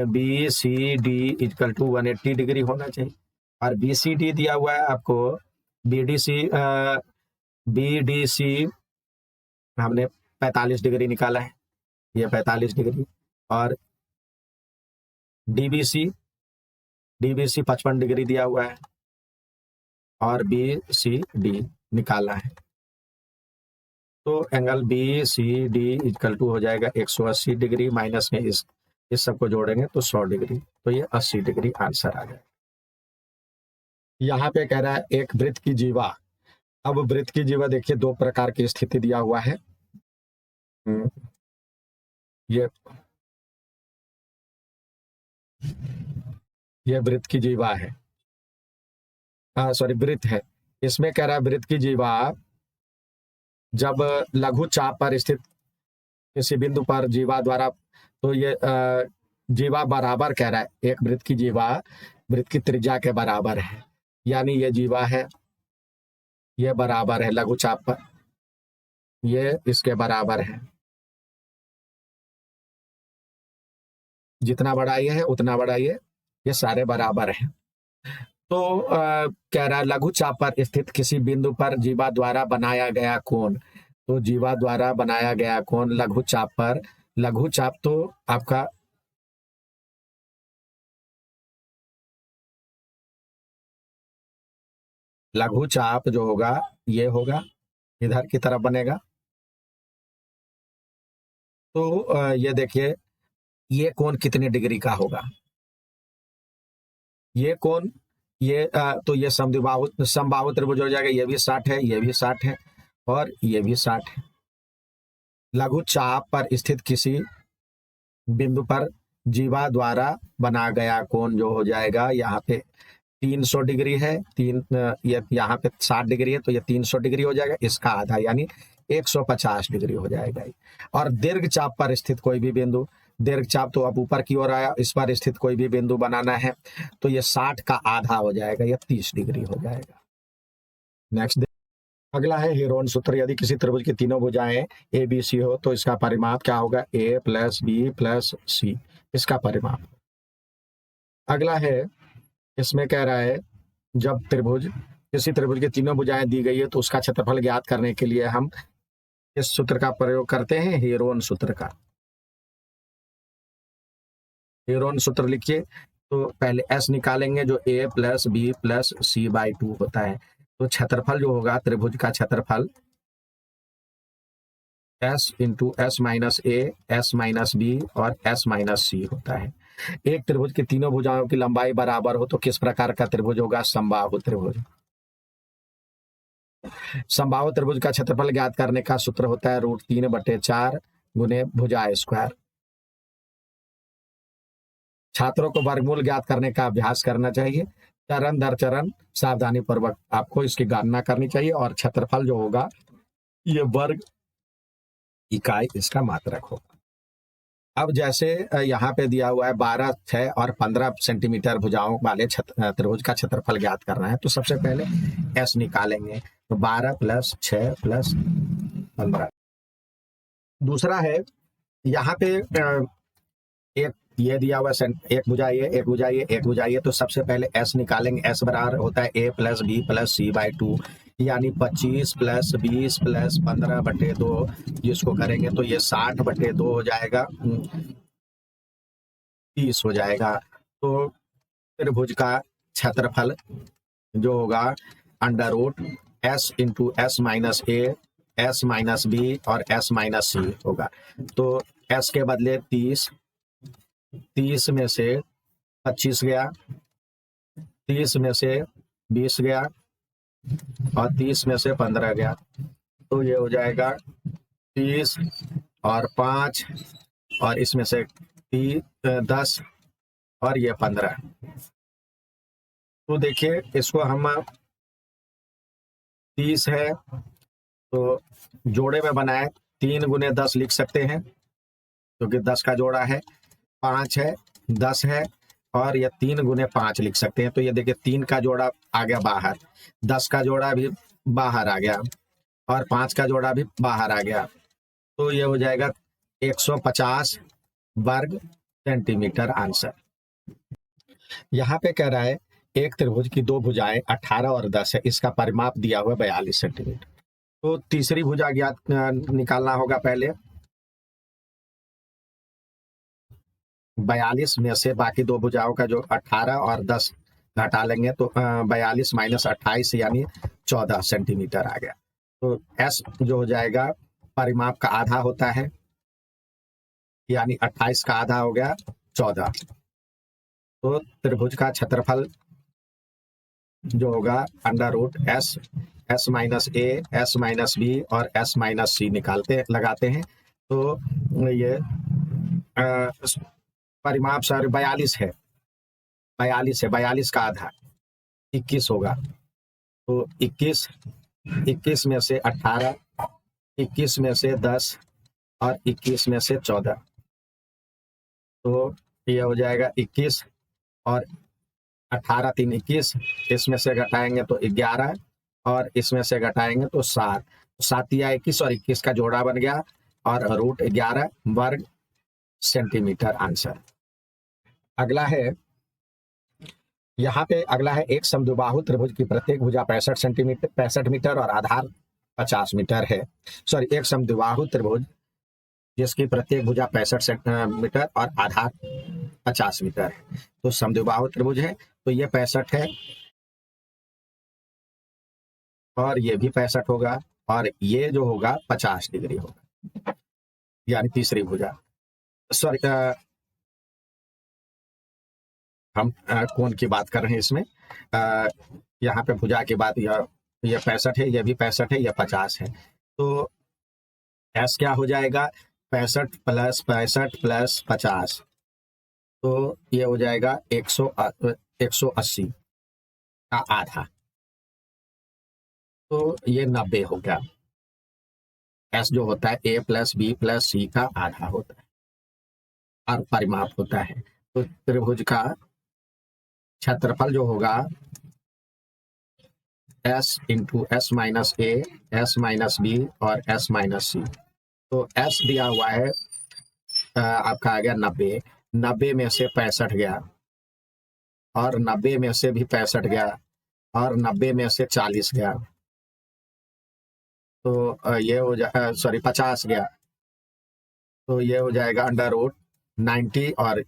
[SPEAKER 1] BCD equal to 180 degree होना चाहिए। और BCD दिया हुआ है आपको, BDC हमने 45 डिग्री निकाला है, ये 45 डिग्री। और DBC 55 डिग्री दिया हुआ है, और BCD निकाला है। तो एंगल BCD इक्वल टू हो जाएगा 180 डिग्री, माइनस में इस सबको जोड़ेंगे तो 100 डिग्री। तो ये 80 डिग्री आंसर आ जाएगा। यहाँ पे कह रहा है एक वृत्त की जीवा। अब वृत्त की जीवा देखिए दो प्रकार की स्थिति दिया हुआ है। ये वृत्त की जीवा है, सॉरी वृत्त है। इसमें कह रहा है वृत्त की जीवा जब लघु चाप पर स्थित किसी बिंदु पर जीवा द्वारा, तो ये जीवा बराबर कह रहा है, एक वृत्त की जीवा वृत्त की त्रिज्या के बराबर है, यानी ये जीवा है, ये बराबर है लघु चाप पर, ये इसके बराबर है, जितना बड़ा ये है उतना बड़ा ये सारे बराबर हैं। तो कह रहा है लघु चाप पर स्थित किसी बिंदु पर जीवा द्वारा बनाया गया कोण, तो जीवा द्वारा बनाया गया कोण लघु चाप पर, लघु चाप तो आपका लघु चाप जो होगा ये होगा, इधर की तरफ बनेगा। तो ये देखिए ये कोण कितने डिग्री का होगा, ये कोण ये तो ये समबाहु त्रिभुज हो जाएगा, ये भी 60 है, ये भी 60 है, और ये भी 60 है। लघु चाप पर स्थित किसी बिंदु पर जीवा द्वारा बना गया कोण जो हो जाएगा, यहाँ पे 300 डिग्री है, ये यहाँ पे 60 डिग्री है, तो ये 300 डिग्री हो जाएगा, इसका आधा यानी 150 डिग्री हो जाएगा। और दीर्घ चाप पर स्थित कोई भी बिंदु, दीर्घ चाप तो अब ऊपर की ओर आया, इस पर स्थित कोई भी बिंदु बनाना है, तो ये 60 का आधा हो जाएगा, ये 30 डिग्री हो जाएगा। नेक्स्ट अगला है हीरोन सूत्र। यदि किसी त्रिभुज की तीनों भुजाएं ABC हो तो इसका परिमाप क्या होगा, A plus B plus C, इसका परिमाप। अगला है, इसमें कह रहा है जब किसी त्रिभुज की तीनों भुजाएं दी गई है तो उसका क्षेत्रफल ज्ञात करने के लिए हम इस सूत्र का प्रयोग करते हैं, हीरोन सूत्र का। हीरोन सूत्र लिखिए, तो पहले S निकालेंगे जो A plus B plus C/2 होता है। तो क्षेत्रफल जो होगा त्रिभुज का क्षेत्रफल S into S minus A, S minus B और S माइनस C होता है। एक त्रिभुज की तीनों भुजाओं की लंबाई बराबर हो तो किस प्रकार का त्रिभुज होगा, समबाहु त्रिभुज। समबाहु त्रिभुज का क्षेत्रफल ज्ञात करने का सूत्र होता है √3/4 गुने भुजा स्क्वायर। छात्रों को वर्गमूल ज्ञात करने का अभ्यास करना चाहिए। चरण दर चरण सावधानी पूर्वक आपको इसकी गणना करनी चाहिए और क्षेत्रफल जो होगा ये वर्ग इकाई इसका मात्रक होगा। अब जैसे यहाँ पे दिया हुआ है 12, 6 और 15 सेंटीमीटर भुजाओं वाले त्रिभुज का क्षेत्रफल ज्ञात करना है, तो सबसे पहले एस निकालेंगे। तो 12 + 6 + 15। दूसरा है यहाँ पे एक ये दिया हुआ एक भुजा ये, एक भुजा ये, एक भुजा ये, तो सबसे पहले एस निकालेंगे। एस बराबर होता है a + b + c/2, यानी 25 + 20 + 15/2। जिसको करेंगे तो ये 60/2 हो जाएगा, 30 हो जाएगा। तो त्रिभुज का क्षेत्रफल जो होगा √S × S - A, S - B और S - C होगा। तो S के बदले 30, 30 में से 25 गया, 30 में से 20 गया और 30 में से 15 गया। तो ये हो जाएगा 30 और 5 और इसमें से 10 और ये 15। तो देखिए इसको हम 30 है तो जोड़े में बनाए 3 × 10 लिख सकते हैं, क्योंकि 10 का जोड़ा है। 5 है, 10 है और ये 3 × 5 लिख सकते हैं। तो ये देखिए 3 का जोड़ा आ गया बाहर, 10 का जोड़ा भी बाहर आ गया और 5 का जोड़ा भी बाहर आ गया। तो ये हो जाएगा 150 वर्ग सेंटीमीटर आंसर। यहाँ पे कह रहा है एक त्रिभुज की दो भुजाएं 18 और 10 है, इसका परिमाप दिया हुआ 42 सेंटीमीटर। तो तीसरी भुजा ज्ञात निकालना होगा। पहले 42 में से बाकी दो भुजाओं का जो 18 और 10 घटा लेंगे तो 42 - 28 यानी 14 सेंटीमीटर आ गया। तो एस जो हो जाएगा परिमाप का आधा होता है, यानी 28 का आधा हो गया 14। तो त्रिभुज का क्षेत्रफल जो होगा √S, S - A, S - B और S - C लगाते हैं। तो ये परिमाप सर 42 है, 42 है, 42 का आधा 21 होगा। तो 21 में से 18, 21 में से 10 और 21 में से 14। तो ये हो जाएगा 21 और 18 × 3 = 21, इसमें से घटाएंगे तो 11 और इसमें से घटाएंगे तो 7। 7 या 21 और 21 का जोड़ा बन गया और √11 वर्ग सेंटीमीटर आंसर। अगला है यहाँ पे अगला है एक समद्विबाहु त्रिभुज की प्रत्येक भुजा 65 मीटर और आधार 50 मीटर है। सॉरी, एक समद्विबाहु त्रिभुज जिसकी प्रत्येक भुजा 65 मीटर और आधार 50 मीटर है। तो समद्विबाहु त्रिभुज है तो ये 65 है और ये भी 65 होगा और ये जो होगा 50 डिग्री होगा, यानी तीसरी भुजा। सॉरी, हम कोण की बात कर रहे हैं इसमें। यहाँ पे भुजा के बाद ये 65 है, ये भी 65 है, ये 50 है। तो एस क्या हो जाएगा 65 + 65 + 50, तो ये हो जाएगा 180 का आधा। तो ये 90 हो गया। एस जो होता है A + B + C का आधा होता है और परिमाप होता है। तो त्रिभुज का क्षेत्रफल जो होगा S × S - A, S - B और S - C। तो S दिया हुआ है आपका आ गया 90, 90 में से 65 गया और 90 में से भी 65 गया और 90 में से 40 गया। तो ये हो जाए, सॉरी 50 गया। तो ये हो जाएगा √90 और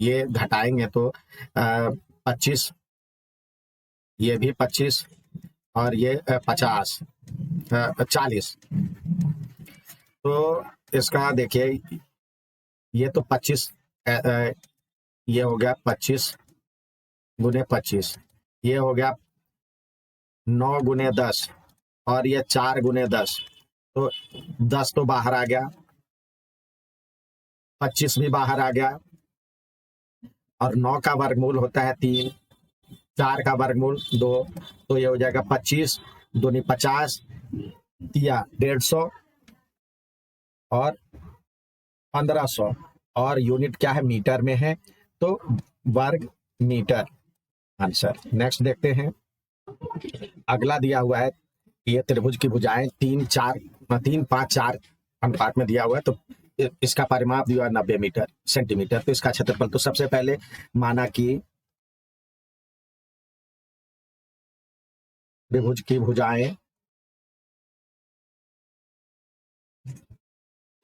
[SPEAKER 1] ये घटाएंगे तो 25, ये भी 25 और ये 50, 40। तो इसका देखिए ये तो 25, ये हो गया 25 × 25, ये हो गया 9 × 10 और ये 4 गुने 10, तो 10 तो बाहर आ गया, 25 भी बाहर आ गया, और 9 का वर्गमूल होता है 3, 4 का वर्गमूल 2, तो ये हो जाएगा 25 दूनी 50 या 150 और 1500, और यूनिट क्या है, मीटर में है, तो वर्ग मीटर आंसर। नेक्स्ट देखते हैं, अगला दिया हुआ है ये त्रिभुज की भुजाएं 3 5 4 अनुपात में दिया हुआ है, तो इसका परिमाप दिया है 90 मीटर सेंटीमीटर, तो इसका क्षेत्रफल। तो सबसे पहले माना कि त्रिभुज की भुजाएं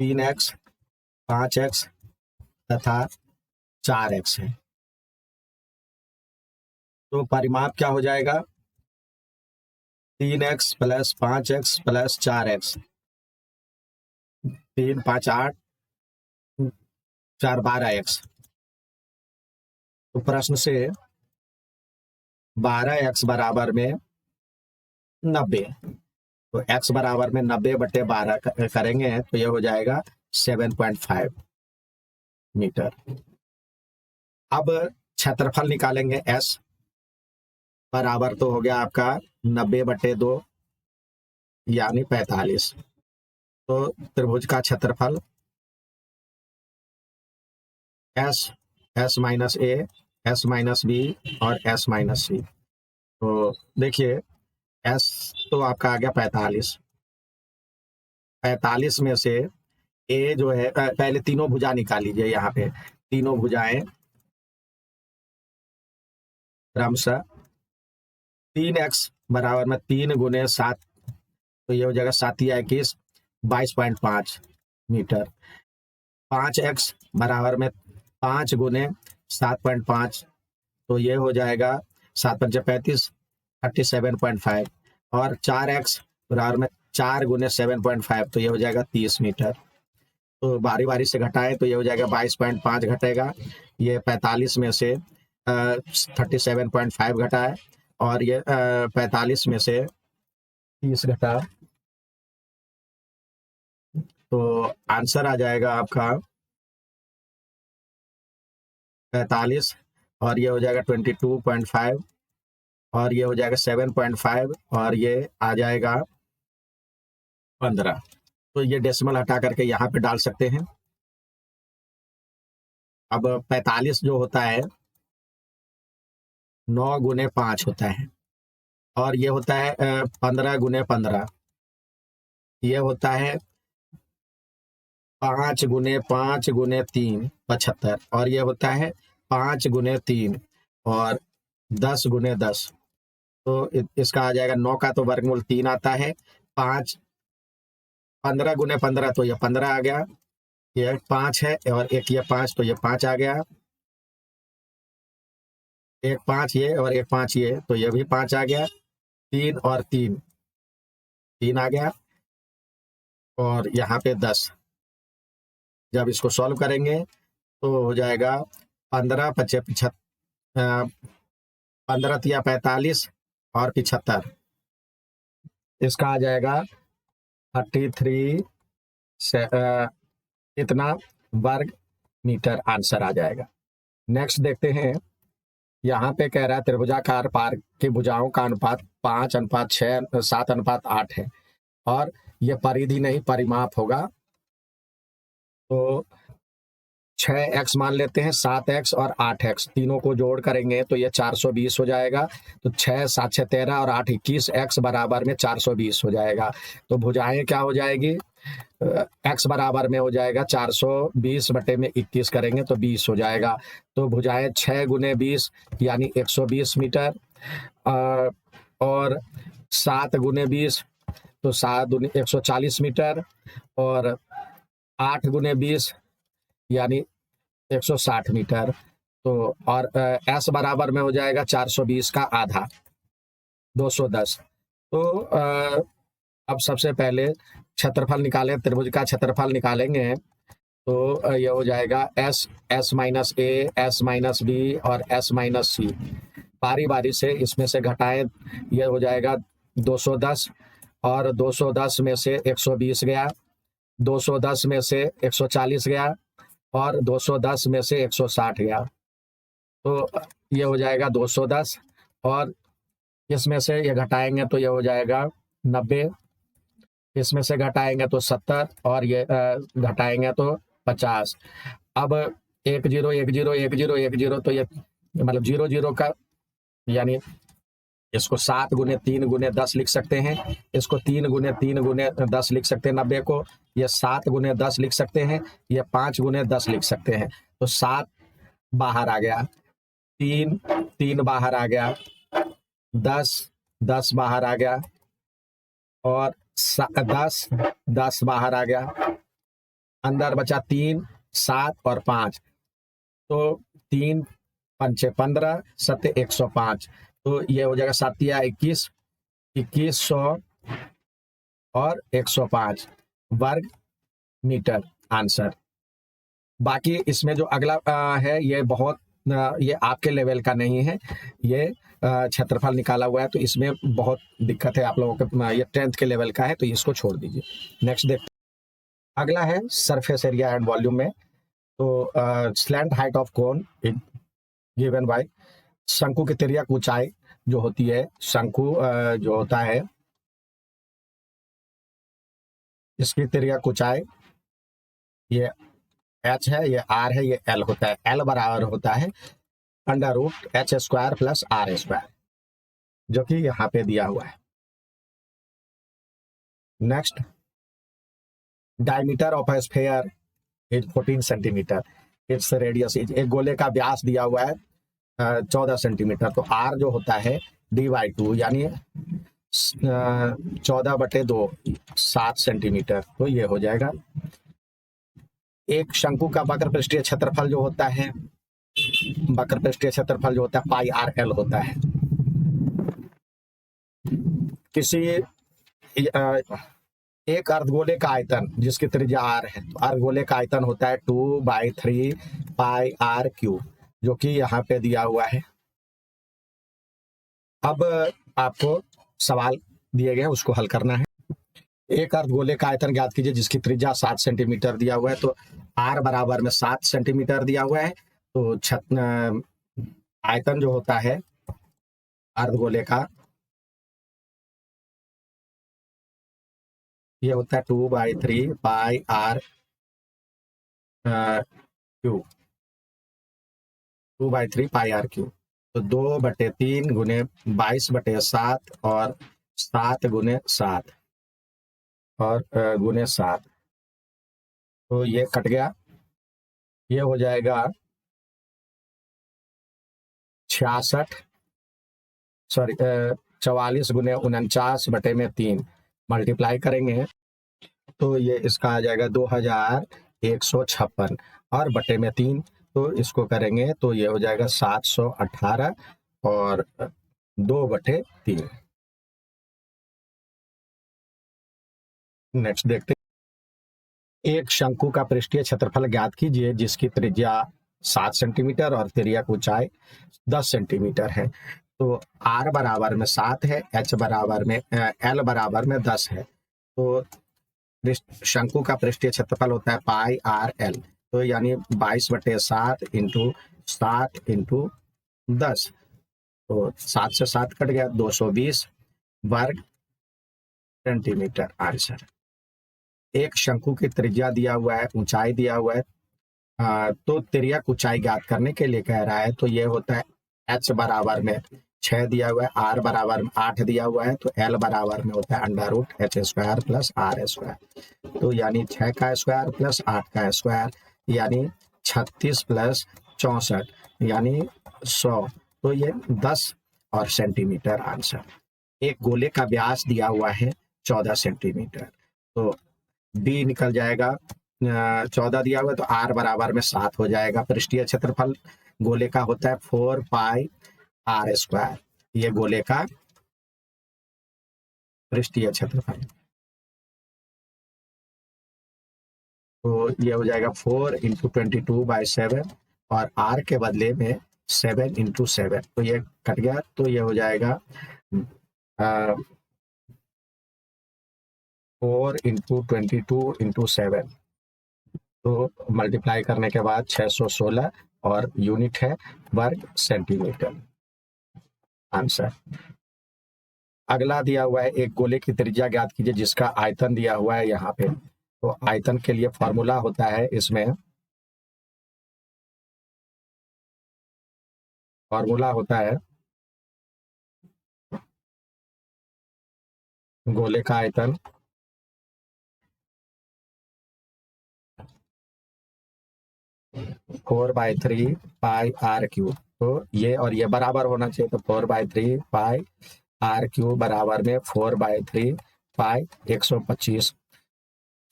[SPEAKER 1] 3x 5x तथा 4x है, तो परिमाप क्या हो जाएगा, 3x plus 5x plus 4x, 3 5 8 4 12x। तो प्रश्न से 12x बराबर में 90, तो x बराबर में 90/12 करेंगे तो यह हो जाएगा 7.5 मीटर। अब क्षेत्रफल निकालेंगे, s बराबर तो हो गया आपका 90/2 यानी 45। तो त्रिभुज का क्षेत्रफल s minus a, s minus b और s माइनस c। तो देखिए s तो आपका आ गया 45, 45 में से a जो है, पहले तीनों भुजा निकाल लीजिए, यहाँ पे तीनों भुजाएं क्रमशः 3x बराबर में 3 गुने 7, तो ये हो जाएगा 7 या 21 22.5 मीटर। 5x बराबर में 5 गुने 7.5, तो ये हो जाएगा 7 पंचे 35 37.5, और 4x बराबर में 4 गुने 7.5, तो ये हो जाएगा 30 मीटर। तो बारी बारी से घटाएं तो ये हो जाएगा 22.5 घटेगा, ये 45 में से 37.5 घटा है, और ये 45 में से 30 घटा, तो आंसर आ जाएगा आपका 45, और ये हो जाएगा 22.5, और ये हो जाएगा 7.5, और ये आ जाएगा 15। तो ये डेसिमल हटा करके यहाँ पे डाल सकते हैं। अब 45 जो होता है 9 गुने 5 होता है, और ये होता है 15 गुने 15, ये होता है 5 गुने 5 गुने 3 75, और ये होता है 5 गुने 3 और 10 गुने 10। तो इसका आ जाएगा 9 का तो वर्गमूल 3 आता है, 5 15 गुने 15 तो ये 15 आ गया, ये 5 है, और एक ये 5 तो ये 5 आ गया, एक 5 ये और एक 5 ये, तो ये भी 5 आ गया, 3 और 3 3 आ गया, और यहाँ पे 10। जब इसको सॉल्व करेंगे तो हो जाएगा 15 पचे 15 या 45 और 75, इसका आ जाएगा 33 से इतना वर्ग मीटर आंसर आ जाएगा। नेक्स्ट देखते हैं, यहाँ पे कह रहा है त्रिभुजाकार पार की भुजाओं का अनुपात 5:6 7:8 है, और ये परिधि नहीं परिमाप होगा, तो 6x मान लेते हैं, 7x और 8x तीनों को जोड़ करेंगे तो ये 420 हो जाएगा, तो 6 7 6 13 और 8 21, x बराबर में 420 हो जाएगा। तो भुजाएं क्या हो जाएगी, x बराबर में हो जाएगा 420 बटे में 21 करेंगे तो 20 हो जाएगा। तो भुजाएं 6 गुने 20 यानी 120 मीटर, और 7 गुने 20 तो 7 दूनी 140 मीटर, और 8 गुने 20 यानी 160 मीटर। तो और s बराबर में हो जाएगा 420 का आधा 210। तो अब सबसे पहले क्षेत्रफल निकालें, त्रिभुज का क्षेत्रफल निकालेंगे तो ये हो जाएगा s माइनस ए, s माइनस बी और s माइनस सी। बारी बारी से इसमें से घटाएं, ये हो जाएगा 210, और 210 में से 120 गया, 210 में से 140 गया, और 210 में से 160 गया। तो ये हो जाएगा 210, और इसमें से ये घटाएंगे तो ये हो जाएगा 90, इसमें से घटाएंगे तो 70, और ये घटाएंगे तो 50। अब 1 0 1 0 1 0 1 0, तो ये मतलब 0 0 का, यानी इसको 7 गुने 3 गुने 10 लिख सकते हैं, इसको 3 गुने 3 गुने 10 लिख सकते हैं 90 को, ये 7 गुने 10 लिख सकते हैं, ये 5 गुने 10 लिख सकते हैं। तो 7 बाहर आ गया, 3 3 बाहर आ गया, 10 10 बाहर आ गया, और 10 10 बाहर आ गया, अंदर बचा 3 7 और 5। तो 3 5 15 7 105, तो ये हो जाएगा 7 21 2100 और 105 वर्ग मीटर आंसर। बाकी इसमें जो अगला है ये बहुत ये आपके लेवल का नहीं है, ये क्षेत्रफल निकाला हुआ है, तो इसमें बहुत दिक्कत है आप लोगों को, ये 10th के लेवल का है, तो इसको छोड़ दीजिए। नेक्स्ट देखते हैं, अगला है सरफेस एरिया एंड वॉल्यूम में। तो slant height of cone given by, शंकु की तिर्यक ऊंचाई जो होती है, शंकु जो होता है इसकी तिर्यक ऊंचाई, ये h है, ये r है, ये l होता है। l बराबर होता है √h² + r², जो कि यहाँ पे दिया हुआ है। Next, diameter of A sphere is 14 centimetre, its radius is, एक गोले का व्यास दिया हुआ है 14 सेंटीमीटर, तो r जो होता है d/2, यानी 14/2 7 सेंटीमीटर, तो ये हो जाएगा। एक शंकु का वक्र पृष्ठीय क्षेत्रफल जो होता है, वक्र पृष्ठीय क्षेत्रफल जो होता है πr/l होता है। किसी एक अर्धगोले का आयतन जिसकी त्रिज्या r है, तो अर्धगोले का आयतन होता है 2/3 πr³, जो कि यहाँ पे दिया हुआ है। अब आपको सवाल दिए गए हैं, उसको हल करना है। एक अर्धगोले का आयतन ज्ञात कीजिए जिसकी त्रिज्या 7 सेंटीमीटर दिया हुआ है, तो r बराबर में 7 सेंटीमीटर दिया हुआ है, तो आयतन जो होता है अर्धगोले का, ये होता है 2/3 πr³, 2/3 πr³, तो 2/3 गुने 22/7 और 7 गुने 7 और गुने 7, तो ये कट गया, ये हो जाएगा 44 गुने 49/3, मल्टीप्लाई करेंगे तो ये इसका आ जाएगा 2156, और बटे में 3, तो इसको करेंगे तो ये हो जाएगा 718 और 2/3। नेक्स्ट देखते हैं, एक शंकु का पृष्ठीय क्षेत्रफल ज्ञात कीजिए जिसकी त्रिज्या 7 सेंटीमीटर और तिर्यक ऊंचाई 10 सेंटीमीटर है। तो r बराबर में 7 है, h बराबर में l बराबर में 10 है, तो शंकु का पृष्ठीय क्षेत्रफल होता है πr/l, तो यानी 22/7 × 7 × 10, तो 7 से 7 कट गया, 220 वर्ग सेंटीमीटर आंसर। एक शंकु की त्रिज्या दिया हुआ है, ऊंचाई दिया हुआ है, तो तिर्यक ऊंचाई ज्ञात करने के लिए कह रहा है, तो ये होता है h बराबर में 6 दिया हुआ है, r बराबर में 8 दिया हुआ है, तो l बराबर में होता है √h² + r², तो यानी 6 का स्क्वायर प्लस 8 का स्क्वायर, यानी 36 + 64 यानी 100, तो ये 10 और सेंटीमीटर आंसर। एक गोले का व्यास दिया हुआ है 14 सेंटीमीटर, तो b निकल जाएगा, 14 दिया हुआ है, तो r बराबर में 7 हो जाएगा। पृष्ठीय क्षेत्रफल गोले का होता है 4πr², ये गोले का पृष्ठीय क्षेत्रफल, तो ये हो जाएगा 4 × 22/7 और r के बदले में 7 × 7, तो ये कट गया, तो ये हो जाएगा 4 इंटू 22 इंटू 7, तो मल्टीप्लाई करने के बाद 616 और यूनिट है वर्ग सेंटीमीटर। आंसर। अगला दिया हुआ है एक गोले की त्रिज्या ज्ञात कीजिए जिसका आयतन दिया हुआ है यहाँ पे। तो आयतन के लिए फॉर्मूला होता है, इसमें फॉर्मूला होता है गोले का आयतन 4/3 πr क्यूब। तो ये और ये बराबर होना चाहिए, तो 4/3 πr क्यूब बराबर में 4/3 π 125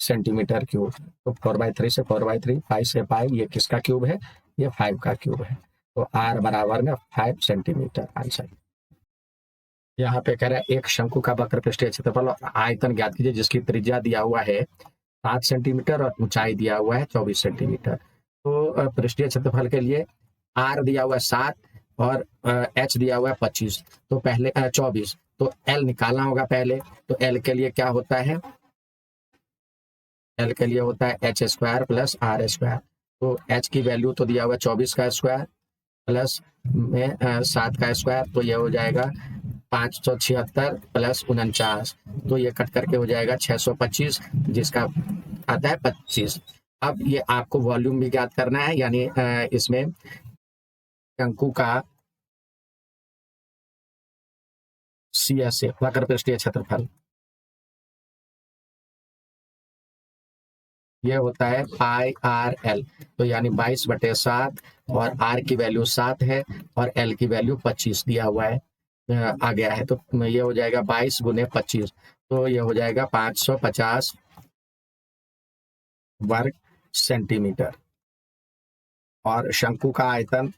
[SPEAKER 1] सेंटीमीटर क्यूब। तो 4/3 से 4/3, पाई से पाई, ये किसका क्यूब है? ये 5 का क्यूब है। तो r बराबर में 5 सेंटीमीटर। आंसर। यहाँ पे कह रहा है एक शंकु का वक्र पृष्ठीय क्षेत्रफल और आयतन ज्ञात कीजिए जिसकी त्रिज्या दिया हुआ है 7 सेंटीमीटर और ऊंचाई दिया हुआ है 24 सेंटीमीटर। तो पृष्ठीय क्षेत्रफल के लिए r दिया हुआ है 7 और h दिया हुआ है 25, तो पहले 24, तो l निकालना होगा पहले। तो l के लिए क्या होता है? l के लिए होता है h square plus r square. तो h की वैल्यू तो दिया हुआ है 24 का स्क्वायर प्लस में 7 का स्क्वायर, तो ये हो जाएगा 576 प्लस 49, तो ये कट करके हो जाएगा 625, जिसका आता है 25। अब ये आपको वॉल्यूम भी ज्ञात करना है, यानी इसमें शंकु का CSA वक्र पृष्ठीय क्षेत्रफल ये होता है πRL, तो यानी 22/7, और R की वैल्यू 7 है और L की वैल्यू 25 दिया हुआ है, आ गया है। तो ये हो जाएगा 22 गुने 25, तो ये हो जाएगा 550 वर्ग सेंटीमीटर। और शंकु का आयतन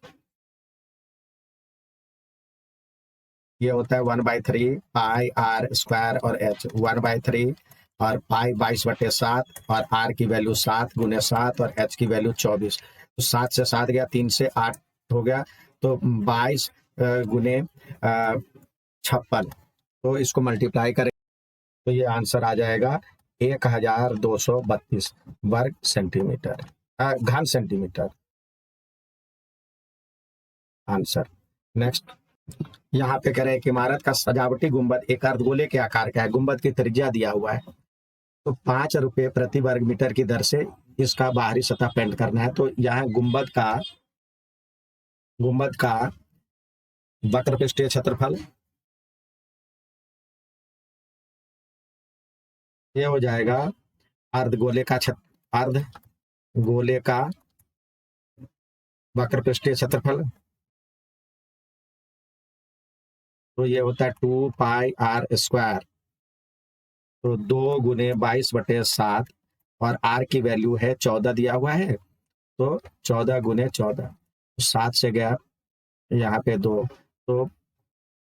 [SPEAKER 1] ये होता है 1/3 πr² और h 1/3 और पाई 22/7 और r की वैल्यू 7 गुने 7 और h की वैल्यू 24, तो 7 से 7 गया, 3 से 8 हो गया, तो 22 गुने 56, तो इसको मल्टीप्लाई करें तो ये आंसर आ जाएगा 1232 वर्ग सेंटीमीटर, घन सेंटीमीटर। आंसर। नेक्स्ट, यहाँ पे कह रहे हैं कि इमारत का सजावटी गुंबद एक अर्धगोले के आकार का है, गुंबद की त्रिज्या दिया हुआ है, तो 5 रुपये प्रति वर्ग मीटर की दर से इसका बाहरी सतह पेंट करना है। तो यहाँ गुंबद का वक्र पृष्ठीय क्षेत्रफल ये हो जाएगा अर्धगोले का वक्र पृष्ठीय क्षेत्रफल, तो ये होता है 2πr², तो 2 गुने 22/7 और r की वैल्यू है 14 दिया हुआ है, तो 14 गुने 14, 7 से गया यहाँ पे 2, तो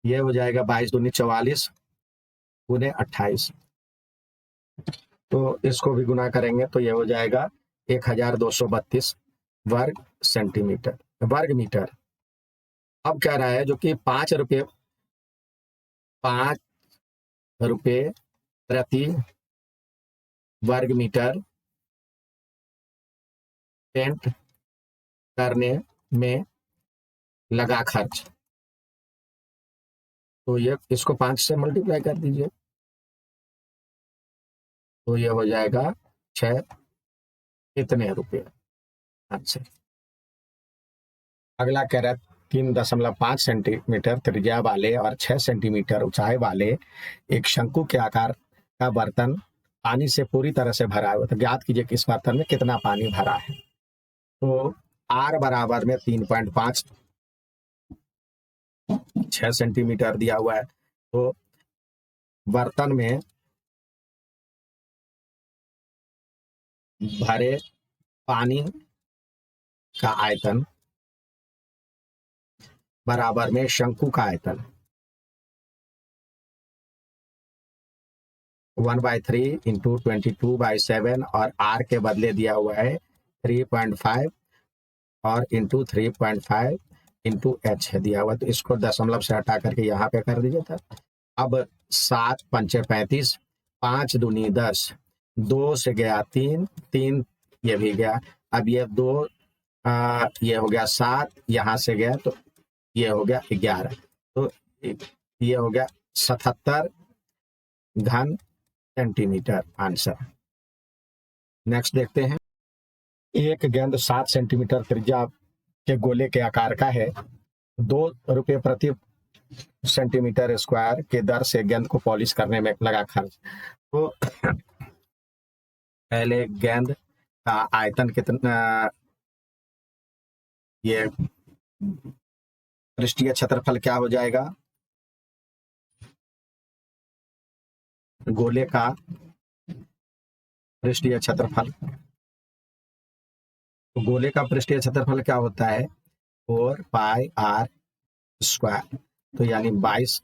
[SPEAKER 1] ये हो जाएगा 22 दूनी 44 गुने 28, तो इसको भी गुना करेंगे तो ये हो जाएगा 1232 वर्ग सेंटीमीटर, वर्ग मीटर। अब कह रहा है जो कि 5 रुपये प्रति वर्ग मीटर पेंट करने में लगा खर्च, तो ये इसको 5 से मल्टीप्लाई कर दीजिए, तो ये हो जाएगा 6 कितने रुपये। आंसर। अगला कह रहा है 3.5 सेंटीमीटर त्रिज्या वाले और 6 सेंटीमीटर ऊंचाई वाले एक शंकु के आकार का बर्तन पानी से पूरी तरह से भरा हुआ, तो ज्ञात कीजिए कि इस बर्तन में कितना पानी भरा है। तो R बराबर में 3.5 6 सेंटीमीटर दिया हुआ है, तो बर्तन में भरे पानी का आयतन बराबर में शंकु का आयतन 1/3 इंटू 22/7 और R के बदले दिया हुआ है 3.5 और इंटू 3.5 इंटू h है दिया हुआ, तो इसको दशमलव से हटा करके यहाँ पे कर दीजिए था। अब 7 पंचे 35 5 दूनी 10, 2 से गया 3, 3 ये भी गया। अब ये 2 ये हो गया 7, यहाँ से गया तो ये हो गया 11, तो ये हो गया 77 घन सेंटीमीटर आंसर। नेक्स्ट देखते हैं। एक गेंद 7 सेंटीमीटर त्रिज्या के गोले के आकार का है। 2 रुपये प्रति सेंटीमीटर स्क्वायर के दर से गेंद को पॉलिश करने में लगा खर्च। तो पहले गेंद का आयतन कितना, ये पृष्ठीय क्षेत्रफल क्या हो जाएगा, गोले का पृष्ठीय क्षेत्रफल। तो गोले का पृष्ठीय क्षेत्रफल क्या होता है, 4 पाई आर स्क्वायर। तो यानी 22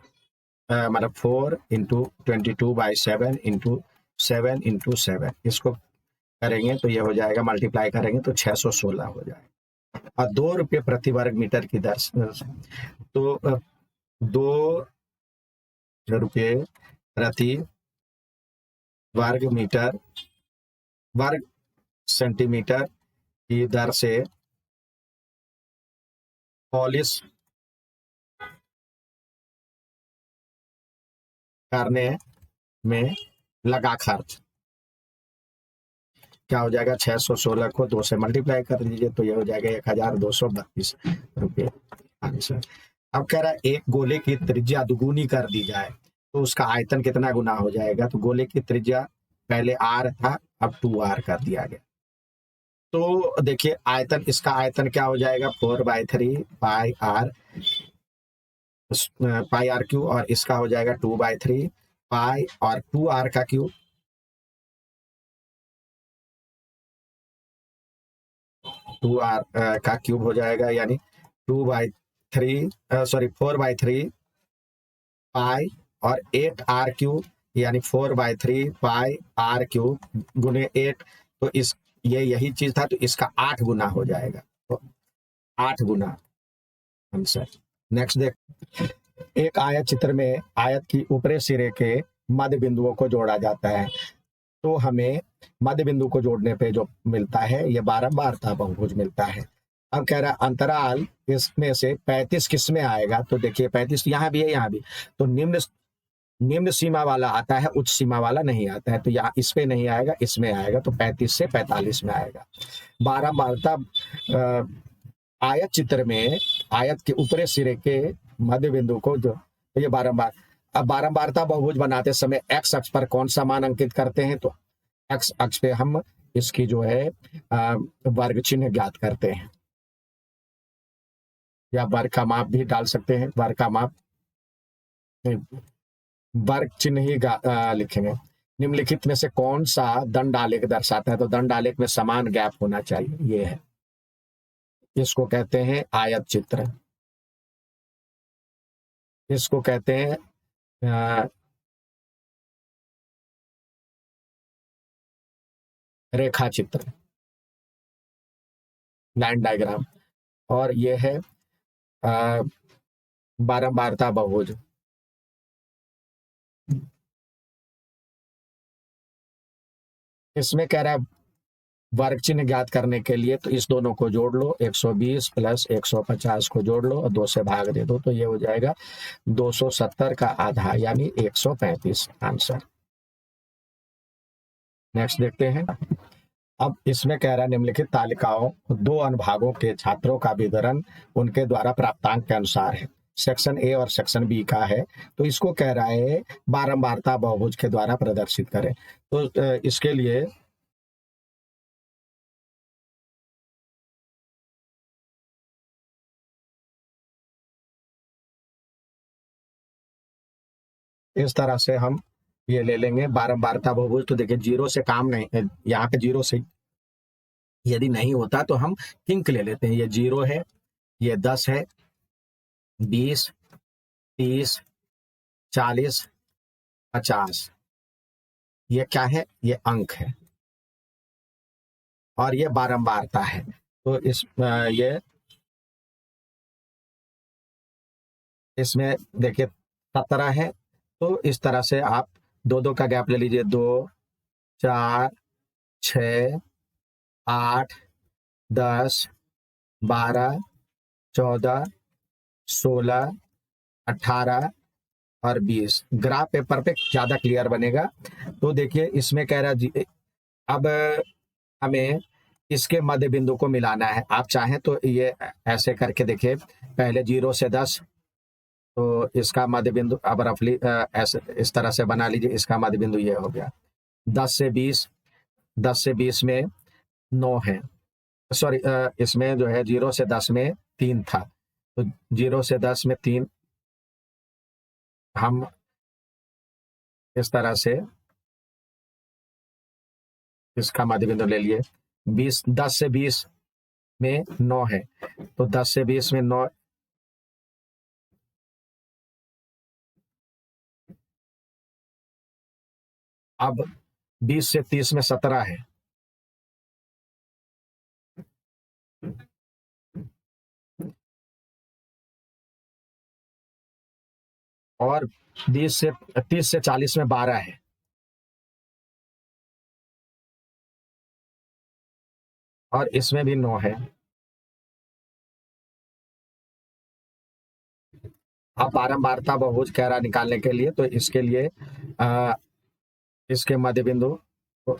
[SPEAKER 1] मतलब 4 इंटू 22/7 इंटू 7 इंटू 7, इसको करेंगे तो ये हो जाएगा, मल्टीप्लाई करेंगे तो 616 हो जाएगा। और 2 रुपये प्रति वर्ग मीटर की दर से, तो 2 रुपये प्रति वर्ग सेंटीमीटर की दर से पॉलिश करने में लगा खर्च क्या हो जाएगा, 616 को 2 से मल्टीप्लाई कर दीजिए तो ये हो जाएगा 1232 रुपये आंसर। अब कह रहा है एक गोले की त्रिज्या दुगुनी कर दी जाए तो उसका आयतन कितना गुना हो जाएगा। तो गोले की त्रिज्या पहले r था, अब 2r कर दिया गया। तो देखिए आयतन, इसका आयतन क्या हो जाएगा, 4/3 पाई आर क्यू, और इसका हो जाएगा 2/3 पाई और 2r का क्यूब, 2r का क्यूब हो जाएगा, यानी 4/3 पाई और 8r क्यूब, यानी 4/3 पाई r क्यूब गुने 8। तो इस ये यही चीज था, तो इसका 8 गुना हो जाएगा, तो 8 गुना आंसर। नेक्स्ट देख, एक आयत चित्र में आयत की ऊपरी सिरे के मध्य बिंदुओं को जोड़ा जाता है। तो हमें मध्य बिंदु को जोड़ने पे जो मिलता है ये बारंबारता बहुभुज मिलता है। अब कह रहा है अंतराल इसमें से 35 किस में आएगा। तो देखिए 35 यहाँ भी है, यहाँ भी, तो निम्न सीमा वाला आता है, उच्च सीमा वाला नहीं आता है। तो यहाँ इस पे नहीं आएगा, इसमें आएगा, तो 35 से 45 में आएगा। बारंबारता आयत चित्र में आयत के ऊपरी सिरे के मध्य बिंदु को जो, तो ये बारंबार। अब बारंबारता बहुभुज बनाते समय एक्स अक्ष पर कौन सा मान अंकित करते हैं। तो एक्स अक्ष पे हम इसकी जो है वर्ग चिन्ह ज्ञात करते हैं, या वर्ग का माप भी डाल सकते हैं। वर्ग का माप वर्ग चिन्ह ही लिखेंगे। निम्नलिखित में से कौन सा दंड आलेख दर्शाता है। तो दंड आलेख में समान गैप होना चाहिए, ये है, इसको कहते हैं आयत चित्र, इसको कहते हैं रेखा चित्र, लाइन डायग्राम। और ये है बारंबारता बहुभुज। इसमें कह रहा है वर्ग चिन्ह ज्ञात करने के लिए तो इस दोनों को जोड़ लो, 120 प्लस 150 को जोड़ लो और 2 से भाग दे दो, तो ये हो जाएगा 270 का आधा, यानी 135 आंसर। नेक्स्ट देखते हैं। अब इसमें कह रहा है निम्नलिखित तालिकाओं 2 अनुभागों के छात्रों का वितरण उनके द्वारा प्राप्तांक के अनुसार है। सेक्शन ए और सेक्शन बी का है, तो इसको कह रहा है बारंबारता बहुभुज के द्वारा प्रदर्शित करें। तो इसके लिए इस तरह से हम ये ले लेंगे बारंबारता बहुभुज। तो देखिए 0 से काम नहीं, यहाँ पे 0 से यदि नहीं होता तो हम किंक ले लेते हैं। ये 0 है, ये 10 है, 20, 30, 40, 50, ये क्या है, ये अंक है, और ये बारंबारता है। तो ये इसमें देखिए 17 है, तो इस तरह से आप दो दो का गैप ले लीजिए, 2, 4, 6, 8, 10, 12, 14, 16, 18 और 20। ग्राफ पेपर पे ज्यादा क्लियर बनेगा। तो देखिए इसमें कह रहा जी, अब हमें इसके मध्य बिंदु को मिलाना है। आप चाहें तो ये ऐसे करके देखिए, पहले 0 से 10, तो इसका मध्य बिंदु अब रफली ऐसे इस तरह से बना लीजिए। इसका मध्य बिंदु ये हो गया। 10 से 20, 10 से 20 में 9 है, सॉरी इसमें जो है 0 से 10 में 3 था, तो 0 से 10 में 3 हम इस तरह से इसका मध्य बिंदु ले लिए। 10 से 20 में 9 है, तो 10 से 20 में 9, अब 20 से 30 में 17 है, और 30 से 40 में 12 है, और इसमें भी 9 है। अब बारंबारता बहुभुज कह रहा निकालने के लिए, तो इसके लिए आ, इसके मध्य बिंदु को,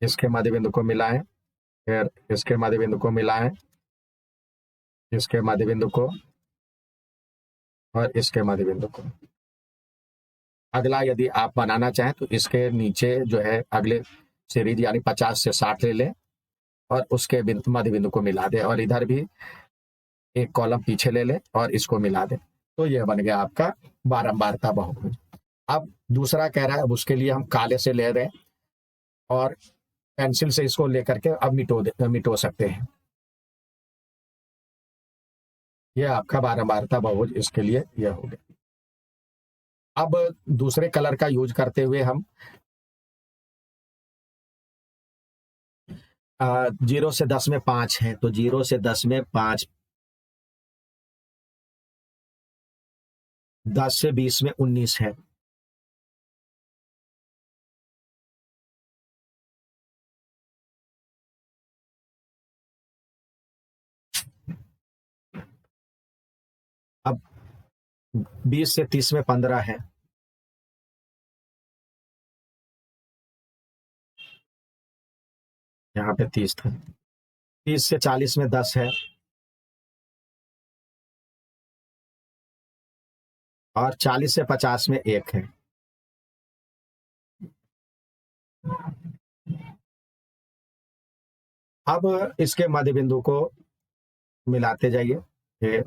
[SPEAKER 1] इसके मध्य बिंदु को मिलाएं, फिर इसके मध्य बिंदु को मिलाएं, इसके मध्य बिंदु को, और इसके मध्य बिंदु को। अगला यदि आप बनाना चाहें तो इसके नीचे जो है अगले सीरीज यानी 50 से 60 ले लें, और उसके मध्य बिंदु को मिला दें, और इधर भी एक कॉलम पीछे ले लें और इसको मिला दें। तो यह बन गया आपका बारंबारता बहुभुज। अब दूसरा कह रहा है, अब उसके लिए हम काले से ले रहे हैं, और पेंसिल से इसको लेकर के अब मिटो सकते हैं। यह आपका बारंबारता बहुभुज इसके लिए यह हो गया। अब दूसरे कलर का यूज करते हुए हम 0 से 10 में 5 है, तो 0 से 10 में 5, 10 से 20 में 19 है, अब 20 से 30 में 15 है, यहाँ पे 30 था। 30 से 40 में 10 है, और 40 से 50 में 1 है। अब इसके मध्य बिंदु को मिलाते जाइए, ये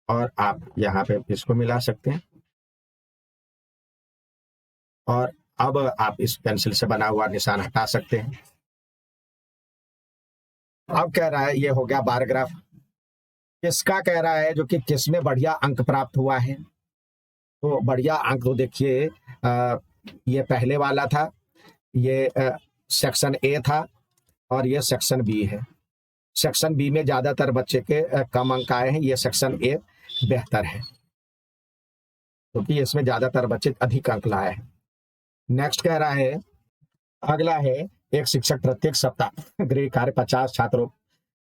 [SPEAKER 1] और आप यहाँ पे इसको मिला सकते हैं, और अब आप इस पेंसिल से बना हुआ निशान हटा सकते हैं। अब कह रहा है ये हो गया बार ग्राफ। किसका कह रहा है जो कि किसमें बढ़िया अंक प्राप्त हुआ है, तो बढ़िया अंक तो देखिए ये पहले वाला था, ये सेक्शन ए था, और ये सेक्शन बी है। सेक्शन बी में ज्यादातर बच्चे के कम अंक आए हैं, ये सेक्शन ए बेहतर है, क्योंकि इसमें ज्यादातर बच्चे अधिक अंक लाए हैं। नेक्स्ट कह रहा है, अगला है, एक शिक्षक प्रत्येक सप्ताह गृह कार्य 50 छात्रों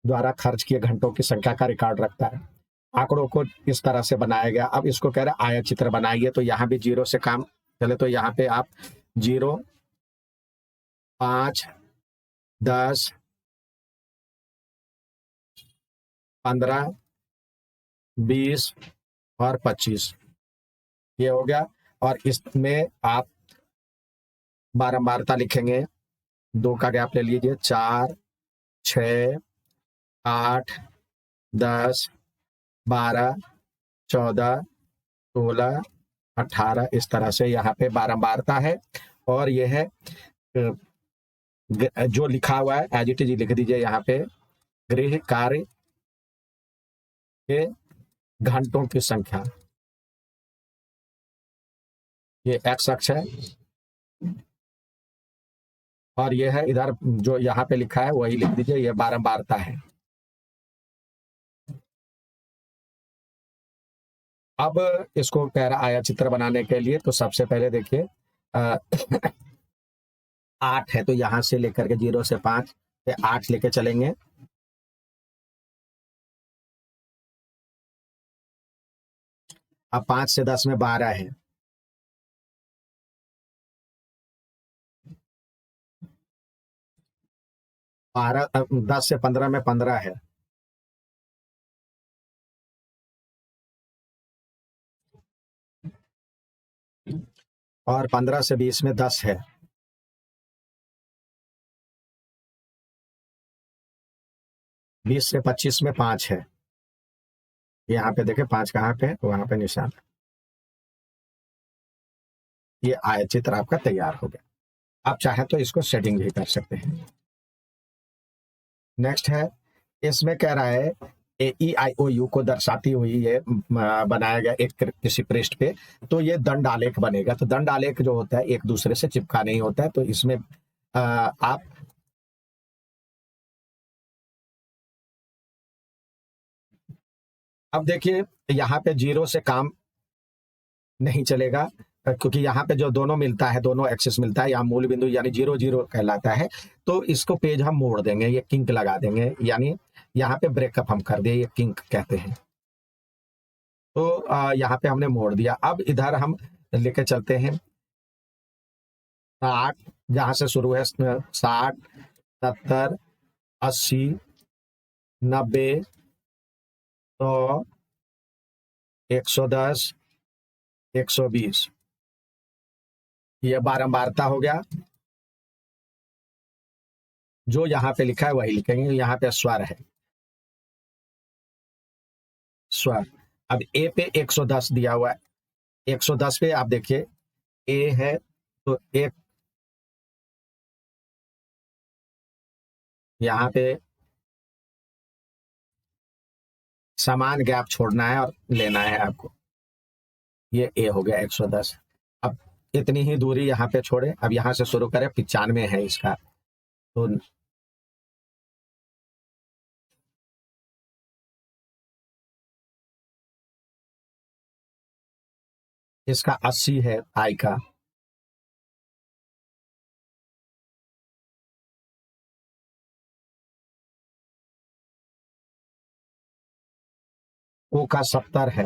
[SPEAKER 1] द्वारा खर्च किए घंटों की संख्या का रिकॉर्ड रखता है। आंकड़ों को इस तरह से बनाया गया। अब इसको कह रहा है आयत चित्र बनाइए, तो यहाँ भी 0 से काम चले, तो यहाँ पे आप 0, 5, 10, 15, 20 और 25 ये हो गया। और इसमें आप बारंबारता लिखेंगे, 2 का गैप ले लीजिए, 4, 6, 8, 10, 12, 14, 16, 18 इस तरह से यहाँ पे बारंबारता है। और यह है जो लिखा हुआ है एज इट इज लिख दीजिए यहाँ पे, गृह कार्य के घंटों की संख्या, ये एक्स अक्ष है, और ये है इधर जो यहाँ पे लिखा है वही लिख दीजिए, ये बारंबारता है। अब इसको कह रहा आया चित्र बनाने के लिए, तो सबसे पहले देखिए 8 है, तो यहाँ से लेकर के 0 से 5 पे 8 लेके चलेंगे। अब 5 से 10 में 12 है। 10 से 15 में 15 है। और 15 से 20 में 10 है। 20 से 25 में 5 है। यहाँ पे देखे 5 कहाँ पे है, वहां पे निशान। ये आयत चित्र आपका तैयार हो गया। आप चाहे तो इसको सेटिंग भी कर सकते हैं। नेक्स्ट है, इसमें कह रहा है AEIOU को दर्शाती हुई ये बनाया गया एक किसी पृष्ठ पे, तो ये दंड आलेख बनेगा। तो दंड आलेख जो होता है एक दूसरे से चिपका नहीं होता है, तो इसमें आप अब देखिए यहाँ पे 0 से काम नहीं चलेगा, क्योंकि यहाँ पे जो दोनों मिलता है, दोनों एक्सिस मिलता है, यहाँ मूल बिंदु यानी 0 0 कहलाता है। तो इसको पेज हम मोड़ देंगे, ये किंक लगा देंगे, यानी यहाँ पे ब्रेकअप हम कर दिए, ये किंक कहते हैं। तो यहाँ पे हमने मोड़ दिया। अब इधर हम लेके चलते हैं 60, जहां से शुरू है 60, 70, 80, 90, 100, 110, 120। ये बारंबारता हो गया। जो यहाँ पे लिखा है वही लिखेंगे। यहाँ पे स्वर है, स्वर। अब ए पे 110 दिया हुआ है। 110 पे आप देखिए ए है, तो एक यहाँ पे समान गैप छोड़ना है और लेना है आपको। ये ए हो गया 110। अब इतनी ही दूरी यहाँ पे छोड़े। अब यहाँ से शुरू करें, 95 है इसका, तो इसका 80 है आई का। ओ का 70 है।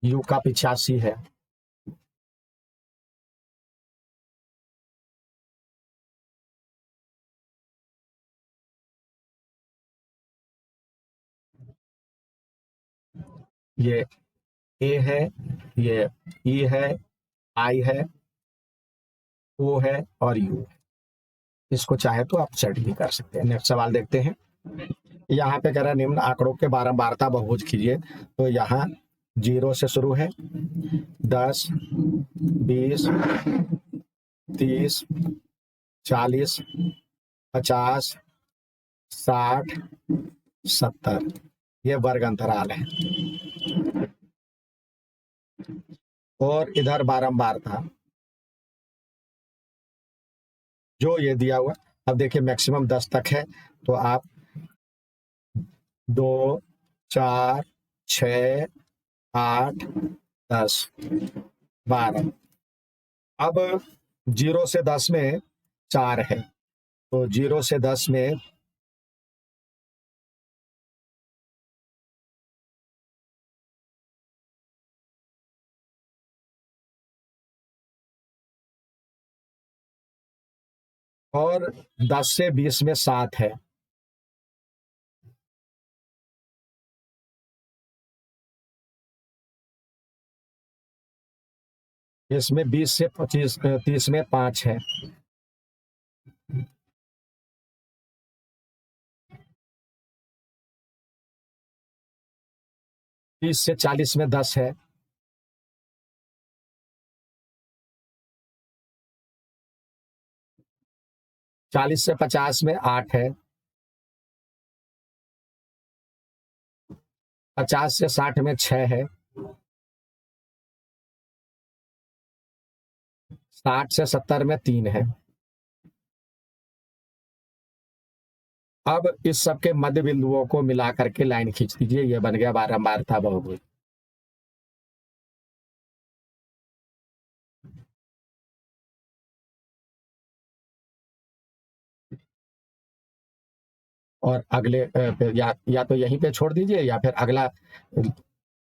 [SPEAKER 1] यू का 85 है। ये ए है, ये ई है, आई है, ओ है और यू है। इसको चाहे तो आप सेट भी कर सकते हैं। नेक्स्ट सवाल देखते हैं। यहाँ पे कह रहा है निम्न आंकड़ों के बारंबारता बहुभुज कीजिए। तो यहाँ 0 से शुरू है, 10, 20, 30, 40, 50, 60, 70। ये वर्ग अंतराल है। और इधर बारंबारता जो ये दिया हुआ। अब देखिए मैक्सिमम 10 तक है, तो आप 2, 4, 6, 8, 10, 12। अब 0 से 10 में 4 है, तो 0 से 10 में और 10 से 20 में 7 है। इसमें 20 से 25 30 में 5 है। 30 से 40 में 10 है। 40 से 50 में 8 है। 50 से 60 में 6 है। 60 से 70 में 3 है। अब इस सब के मध्य बिंदुओं को मिला करके लाइन खींच दीजिए, ये बन गया बारंबारता बहुभुज। और अगले पे या तो यहीं पे छोड़ दीजिए या फिर अगला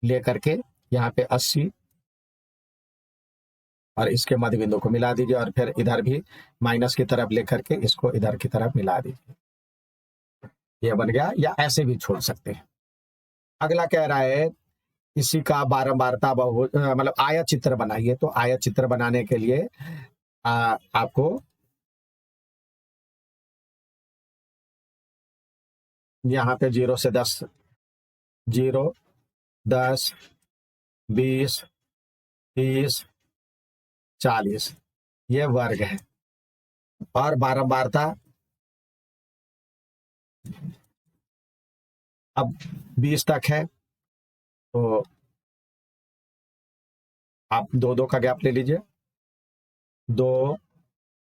[SPEAKER 1] ले करके यहाँ पे 80 और इसके मध्य बिंदु को मिला दीजिए, और फिर इधर भी माइनस की तरफ लेकर के इसको इधर की तरफ मिला दीजिए, ये बन गया। या ऐसे भी छोड़ सकते हैं। अगला कह रहा है इसी का बारंबारता बहुभुज मतलब आयत चित्र बनाइए। तो आयत चित्र बनाने के लिए आपको यहाँ पे 0 से 10, 0, 10, 20, 30, 40 ये वर्ग है। और बारंबारता अब 20 तक है, तो आप 2-2 का गैप ले लीजिए। 2,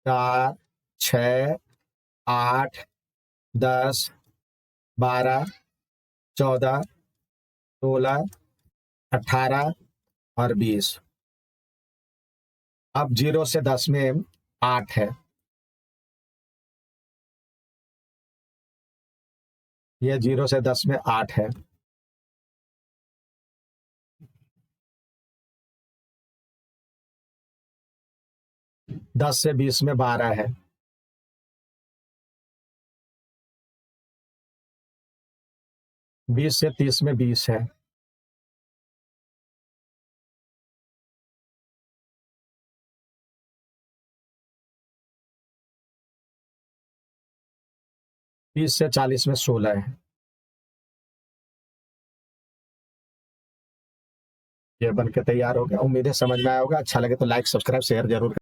[SPEAKER 1] 4, 6, 8, 10, 12, 14, 16, 18 और 20। अब 0 से 10 में 8 है, ये 0 से 10 में 8 है। 10 से 20 में 12 है। 20 से 30 में 20 है। 30 से 40 में 16 है। ये बन के तैयार हो गया। उम्मीद है समझ में आया होगा। अच्छा लगे तो लाइक, सब्सक्राइब, शेयर जरूर